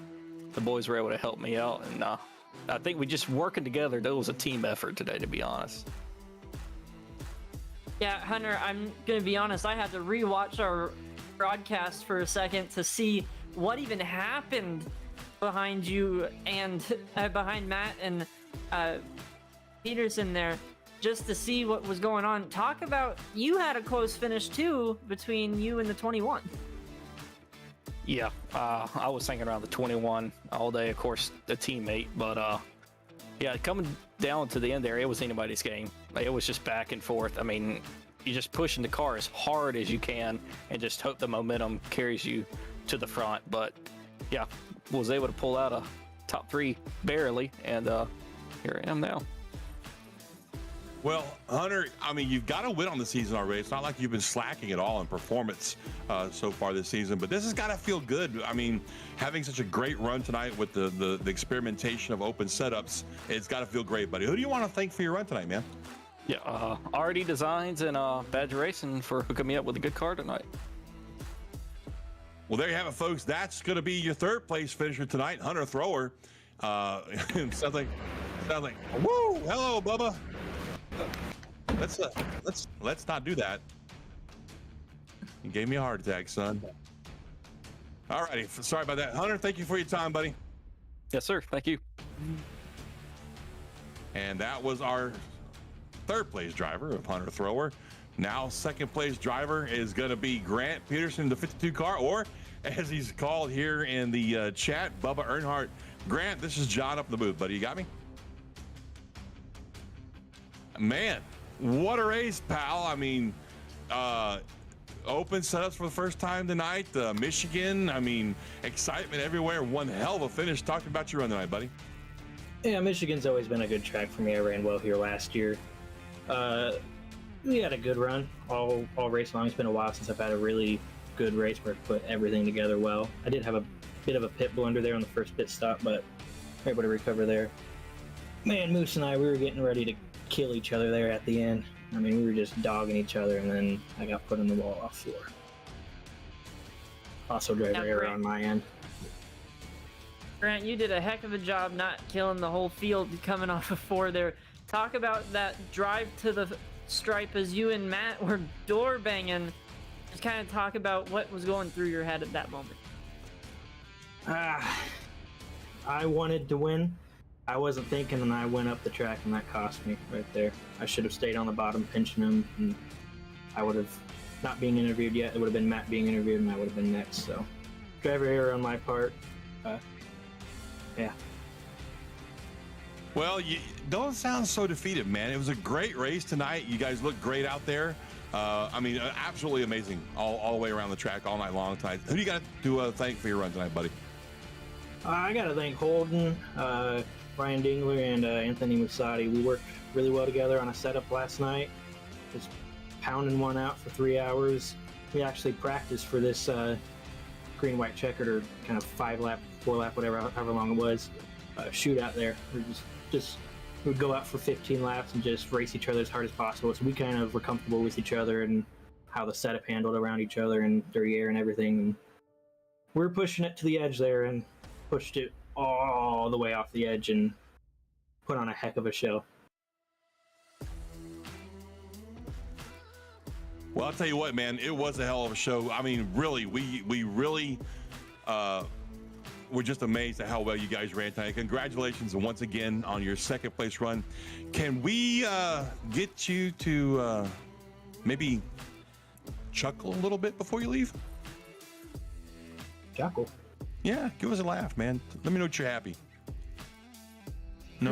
the boys were able to help me out, and I think we just working together. That was a team effort today, to be honest. Yeah, Hunter, I'm gonna be honest. I had to rewatch our broadcast for a second to see what even happened behind you and behind Matt and Peterson there, just to see what was going on. Talk about, you had a close finish too between you and the 21. Yeah, I was thinking around the 21 all day, of course, the teammate, but yeah, coming down to the end there, it was anybody's game. It was just back and forth. I mean, you're just pushing the car as hard as you can and just hope the momentum carries you to the front. But yeah, was able to pull out a top 3 barely, and here I am now. Well, Hunter, I mean, you've got to win on the season already. It's not like you've been slacking at all in performance so far this season, but this has got to feel good. I mean, having such a great run tonight with the experimentation of open setups, it's got to feel great, buddy. Who do you want to thank for your run tonight, man? Yeah, RD Designs and Badger Racing for hooking me up with a good car tonight. Well, there you have it, folks. That's going to be your 3rd place finisher tonight, Hunter Thrower. Sounds like, woo! Hello, Bubba. Let's not do that. You gave me a heart attack, son. All righty, sorry about that, Hunter. Thank you for your time, buddy. Yes, sir. Thank you. And that was our 3rd place driver of Hunter Thrower. Now 2nd place driver is going to be Grant Peterson, the 52 car, or as he's called here in the chat, Bubba Earnhardt. Grant, this is John up in the booth, buddy. You got me? Man, what a race, pal. I mean, open setups for the first time tonight. Michigan, I mean, excitement everywhere. One hell of a finish. Talk about your run tonight, buddy. Yeah, Michigan's always been a good track for me. I ran well here last year. We had a good run all race long. It's been a while since I've had a really good race where I put everything together well. I did have a bit of a pit blunder there on the first pit stop, but we're able to recover there. Man, Moose and I, we were getting ready to kill each other there at the end. I mean, we were just dogging each other, and then I got put on the wall off floor. Also driver error on my end. Grant, you did a heck of a job not killing the whole field coming off of 4 there. talk about that drive to the stripe as you and Matt were door banging. Just kind of talk about what was going through your head at that moment. I wanted to win. I wasn't thinking, and I went up the track, and that cost me right there. I should have stayed on the bottom pinching him, and I would have, not being interviewed yet, it would have been Matt being interviewed, and I would have been next. So, driver error on my part. Yeah. Well, you don't sound so defeated, man. It was a great race tonight. You guys looked great out there. I mean, absolutely amazing all the way around the track all night long tonight. Who do you got to thank for your run tonight, buddy? I got to thank Holden, Brian Dingler, and Anthony Musati. We worked really well together on a setup last night. Just pounding one out for 3 hours. We actually practiced for this green-white checkered, or kind of 5-lap, 4-lap, whatever, however long it was, shootout there. We'd go out for 15 laps and just race each other as hard as possible. So we kind of were comfortable with each other and how the setup handled around each other and dirty air and everything. And we were pushing it to the edge there and pushed it all the way off the edge and put on a heck of a show. Well, I'll tell you what, man, it was a hell of a show. I mean, really, we really we're just amazed at how well you guys ran tonight. Congratulations once again on your second place run. Can we get you to maybe chuckle a little bit before you leave? Chuckle? Yeah, give us a laugh, man. Let me know that you're happy. No?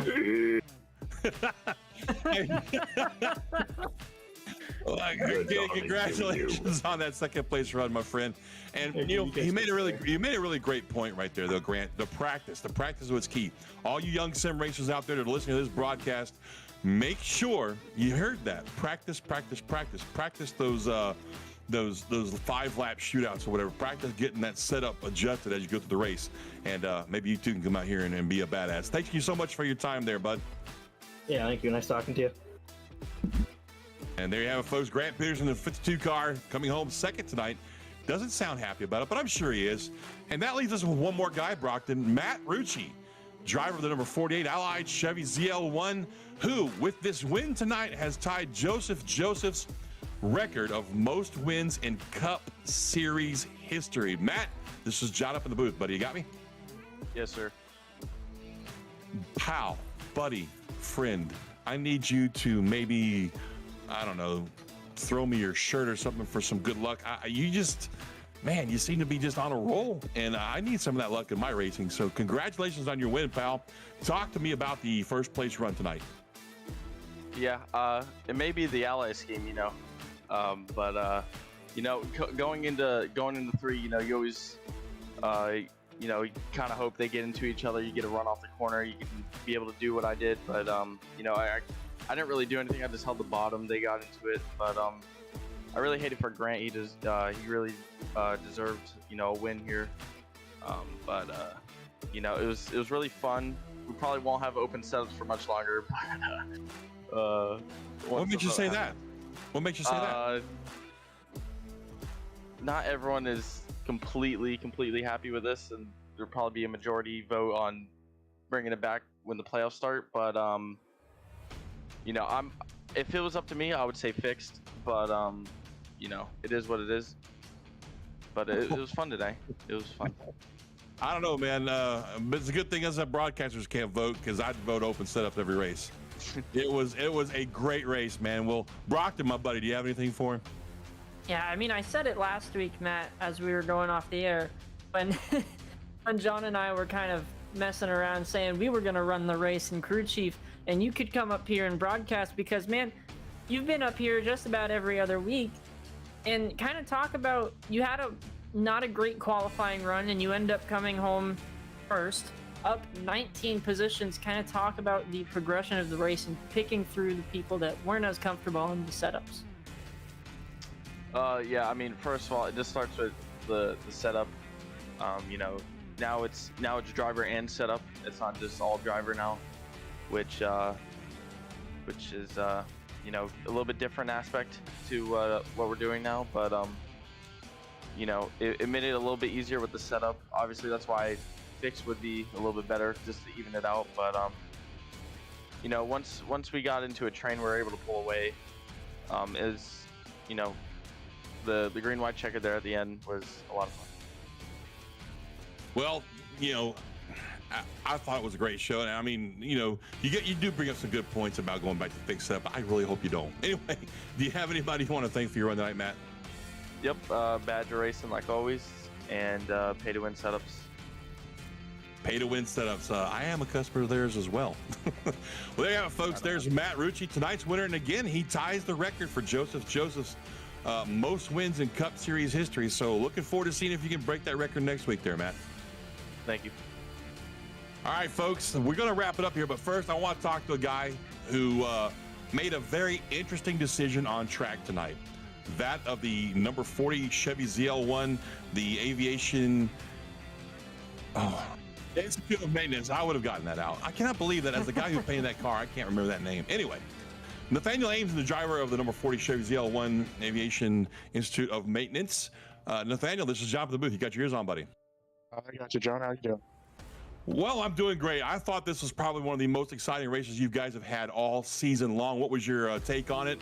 Well, congratulations on that second place run, my friend. And you made a really great point right there, though, Grant. The practice is what's key. All you young sim racers out there that are listening to this broadcast, make sure you heard that. Practice those 5-lap shootouts or whatever. Practice getting that setup adjusted as you go through the race, and maybe you two can come out here and be a badass. Thank you so much for your time there, bud. Yeah, thank you. Nice talking to you. And there you have it, folks. Grant Peterson, the 52 car, coming home second tonight. Doesn't sound happy about it, but I'm sure he is. And that leaves us with one more guy, Brockton, Matt Rucci, driver of the number 48 Allied Chevy ZL1, who, with this win tonight, has tied Joseph's record of most wins in Cup Series history. Matt, this is John up in the booth, buddy. You got me? Yes, sir. Pal, buddy, friend, I need you to maybe, I don't know, throw me your shirt or something for some good luck. You seem to be just on a roll, and I need some of that luck in my racing. So congratulations on your win, pal. Talk to me about the first place run tonight. Yeah, it may be the ally scheme, but going into 3, you always, you kind of hope they get into each other. You get a run off the corner, you can be able to do what I did, but I didn't really do anything. I just held the bottom. They got into it, but I really hated for Grant. He really deserved a win here. It was really fun. We probably won't have open setups for much longer. What makes you say that? What makes you say that? Not everyone is completely happy with this, and there'll probably be a majority vote on bringing it back when the playoffs start. But if it was up to me, I would say fixed. But it is what it is. But it was fun today. It was fun. I don't know, man. But it's a good thing us broadcasters can't vote, because I'd vote open setup every race. It was a great race, man. Well, Brockton, my buddy, do you have anything for him? Yeah, I mean, I said it last week, Matt, as we were going off the air, when John and I were kind of messing around saying we were going to run the race in crew chief, and you could come up here and broadcast, because, man, you've been up here just about every other week and kind of talk about, you had not a great qualifying run, and you end up coming home first, up 19 positions. Kind of talk about the progression of the race and picking through the people that weren't as comfortable in the setups. Yeah, I mean, first of all, it just starts with the setup. Now it's driver and setup. It's not just all driver now, which is a little bit different aspect to what we're doing now. But it made it a little bit easier with the setup. Obviously, that's why fix would be a little bit better, just to even it out. But you know, once we got into a train, we were able to pull away. Is, you know, the green white checker there at the end was a lot of fun. Well, you know, I thought it was a great show, and I mean, you know, you do bring up some good points about going back to fix setup. But I really hope you don't. Anyway, do you have anybody you want to thank for your run tonight, Matt? Yep, Badger Racing like always, and Pay to Win Setups. Pay to Win Setups. I am a customer of theirs as well. Well, there you have it, folks. There's Matt Rucci, tonight's winner, and again, he ties the record for Joseph's most wins in Cup Series history. So looking forward to seeing if you can break that record next week there, Matt. Thank you. All right, folks, we're going to wrap it up here, but first I want to talk to a guy who made a very interesting decision on track tonight. That of the number 40 Chevy ZL1, the Aviation Institute of Maintenance. I would have gotten that out. I cannot believe that as the guy who painted that car, I can't remember that name. Anyway, Nathaniel Ames is the driver of the number 40 Chevy ZL1 Aviation Institute of Maintenance. Nathaniel, this is John from the booth. You got your ears on, buddy. I got you, John. How you doing? Well, I'm doing great. I thought this was probably one of the most exciting races you guys have had all season long. What was your take on it?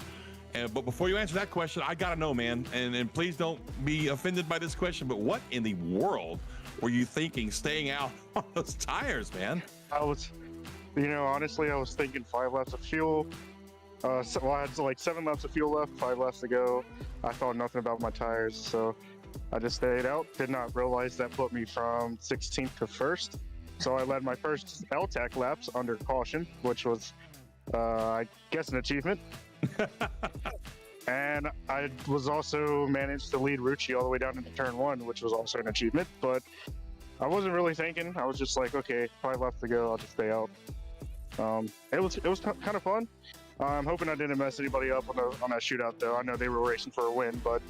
But before you answer that question, I got to know, man, and please don't be offended by this question, but what in the world were you thinking staying out on those tires, man? I was, you know, honestly, I was thinking 5 laps of fuel. I had like 7 laps of fuel left, 5 laps to go. I thought nothing about my tires, so I just stayed out. Did not realize that put me from 16th to 1st. So I led my first L-TAC laps under caution, which was, I guess, an achievement. And I was also managed to lead Rucci all the way down into turn 1, which was also an achievement. But I wasn't really thinking. I was just like, okay, 5 laps to go. I'll just stay out. It was kind of fun. I'm hoping I didn't mess anybody up on that shootout, though. I know they were racing for a win, but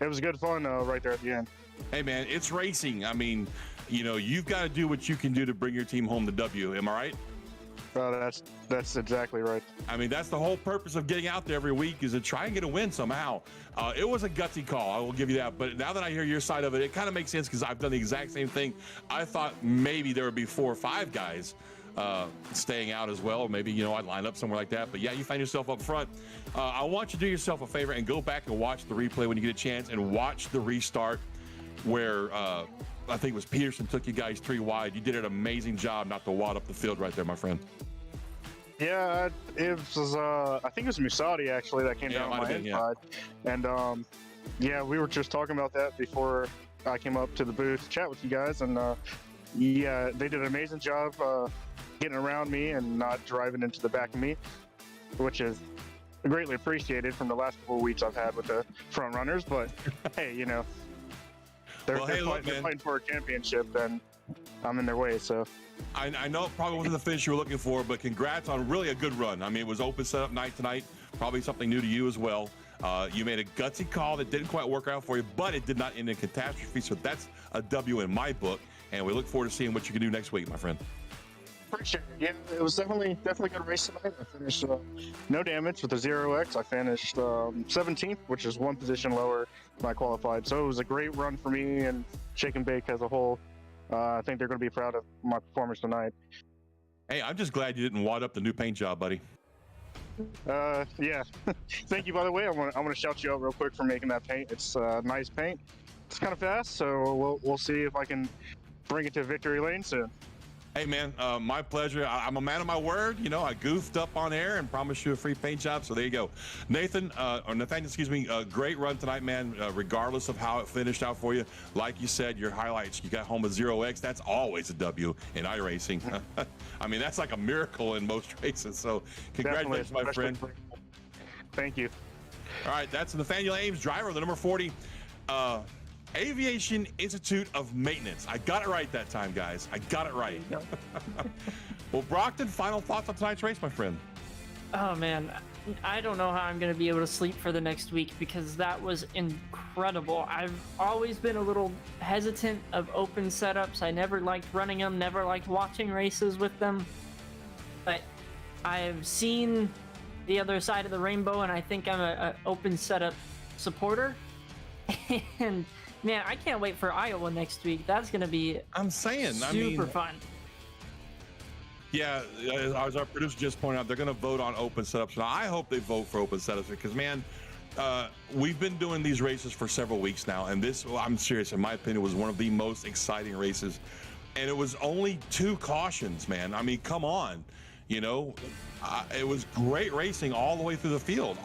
it was good fun right there at the end. Hey, man, it's racing. I mean, you know, you've got to do what you can do to bring your team home the W. Am I right? That's exactly right. I mean, that's the whole purpose of getting out there every week, is to try and get a win somehow. It was a gutsy call, I will give you that. But now that I hear your side of it, it kind of makes sense, because I've done the exact same thing. I thought maybe there would be 4 or 5 guys staying out as well. Or maybe, you know, I'd line up somewhere like that. But yeah, you find yourself up front. I want you to do yourself a favor and go back and watch the replay when you get a chance, and watch the restart where I think it was Peterson took you guys 3 wide. You did an amazing job not to wad up the field right there, my friend. Yeah, it was, I think it was Musadi, actually, that came down on my inside. Yeah. And, yeah, we were just talking about that before I came up to the booth to chat with you guys. And, yeah, they did an amazing job getting around me and not driving into the back of me, which is greatly appreciated from the last couple of weeks I've had with the front runners. But, hey, you know, they're fighting for a championship, and I'm in their way, so. I know it probably wasn't the finish you were looking for, but congrats on really a good run. I mean, it was open setup night tonight, probably something new to you as well. You made a gutsy call that didn't quite work out for you, but it did not end in catastrophe, so that's a W in my book, and we look forward to seeing what you can do next week, my friend. Appreciate it. Yeah, it was definitely a good race tonight. I finished no damage with the 0X. I finished 17th, which is 1 position lower than I qualified. So it was a great run for me and Shake and Bake as a whole. I think they're going to be proud of my performance tonight. Hey, I'm just glad you didn't wad up the new paint job, buddy. Yeah. Thank you, by the way. I want to shout you out real quick for making that paint. It's nice paint. It's kind of fast, so we'll see if I can bring it to victory lane soon. Hey, man, my pleasure. I'm a man of my word. You know, I goofed up on air and promised you a free paint job, so there you go. Nathaniel, excuse me, great run tonight, man, regardless of how it finished out for you. Like you said, your highlights, you got home with 0X. That's always a W in iRacing. I mean, that's like a miracle in most races, so congratulations, my friend. Thank you. All right, that's Nathaniel Ames, driver of the number 40 Aviation Institute of Maintenance. I got it right that time, guys. I got it right. Well, Brockton, final thoughts on tonight's race, my friend? Oh, man. I don't know how I'm going to be able to sleep for the next week, because that was incredible. I've always been a little hesitant of open setups. I never liked running them, never liked watching races with them. But I've seen the other side of the rainbow, and I think I'm an open setup supporter. And man, I can't wait for Iowa next week. That's going to be super fun. Yeah, as our producer just pointed out, they're going to vote on open setups. Now, I hope they vote for open setups because, man, we've been doing these races for several weeks now, and this, well, I'm serious, in my opinion, was one of the most exciting races. And it was only 2 cautions, man. I mean, come on. You know, it was great racing all the way through the field,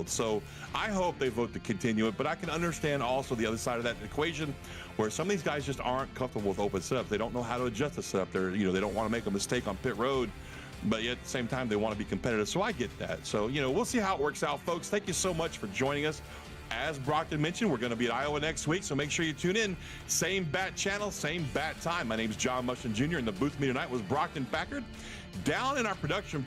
So I hope they vote to continue it, but I can understand also the other side of that equation where some of these guys just aren't comfortable with open setups. They don't know how to adjust the setup. They don't want to make a mistake on pit road, but yet at the same time, they want to be competitive. So I get that. So, we'll see how it works out, folks. Thank you so much for joining us. As Brockton mentioned, we're going to be at Iowa next week, so make sure you tune in. Same bat channel, same bat time. My name is John Mushin Jr., and the booth me tonight was Brockton Packard. Down in our production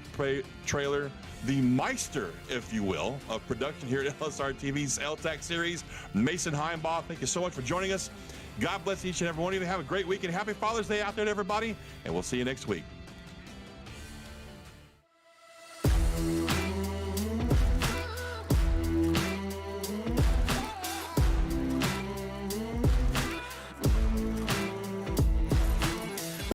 trailer, the Meister, if you will, of production here at LSRTV's L-TAC series, Mason Heimbaugh. Thank you so much for joining us. God bless each and every one of you. Have a great week, and happy Father's Day out there to everybody, and we'll see you next week.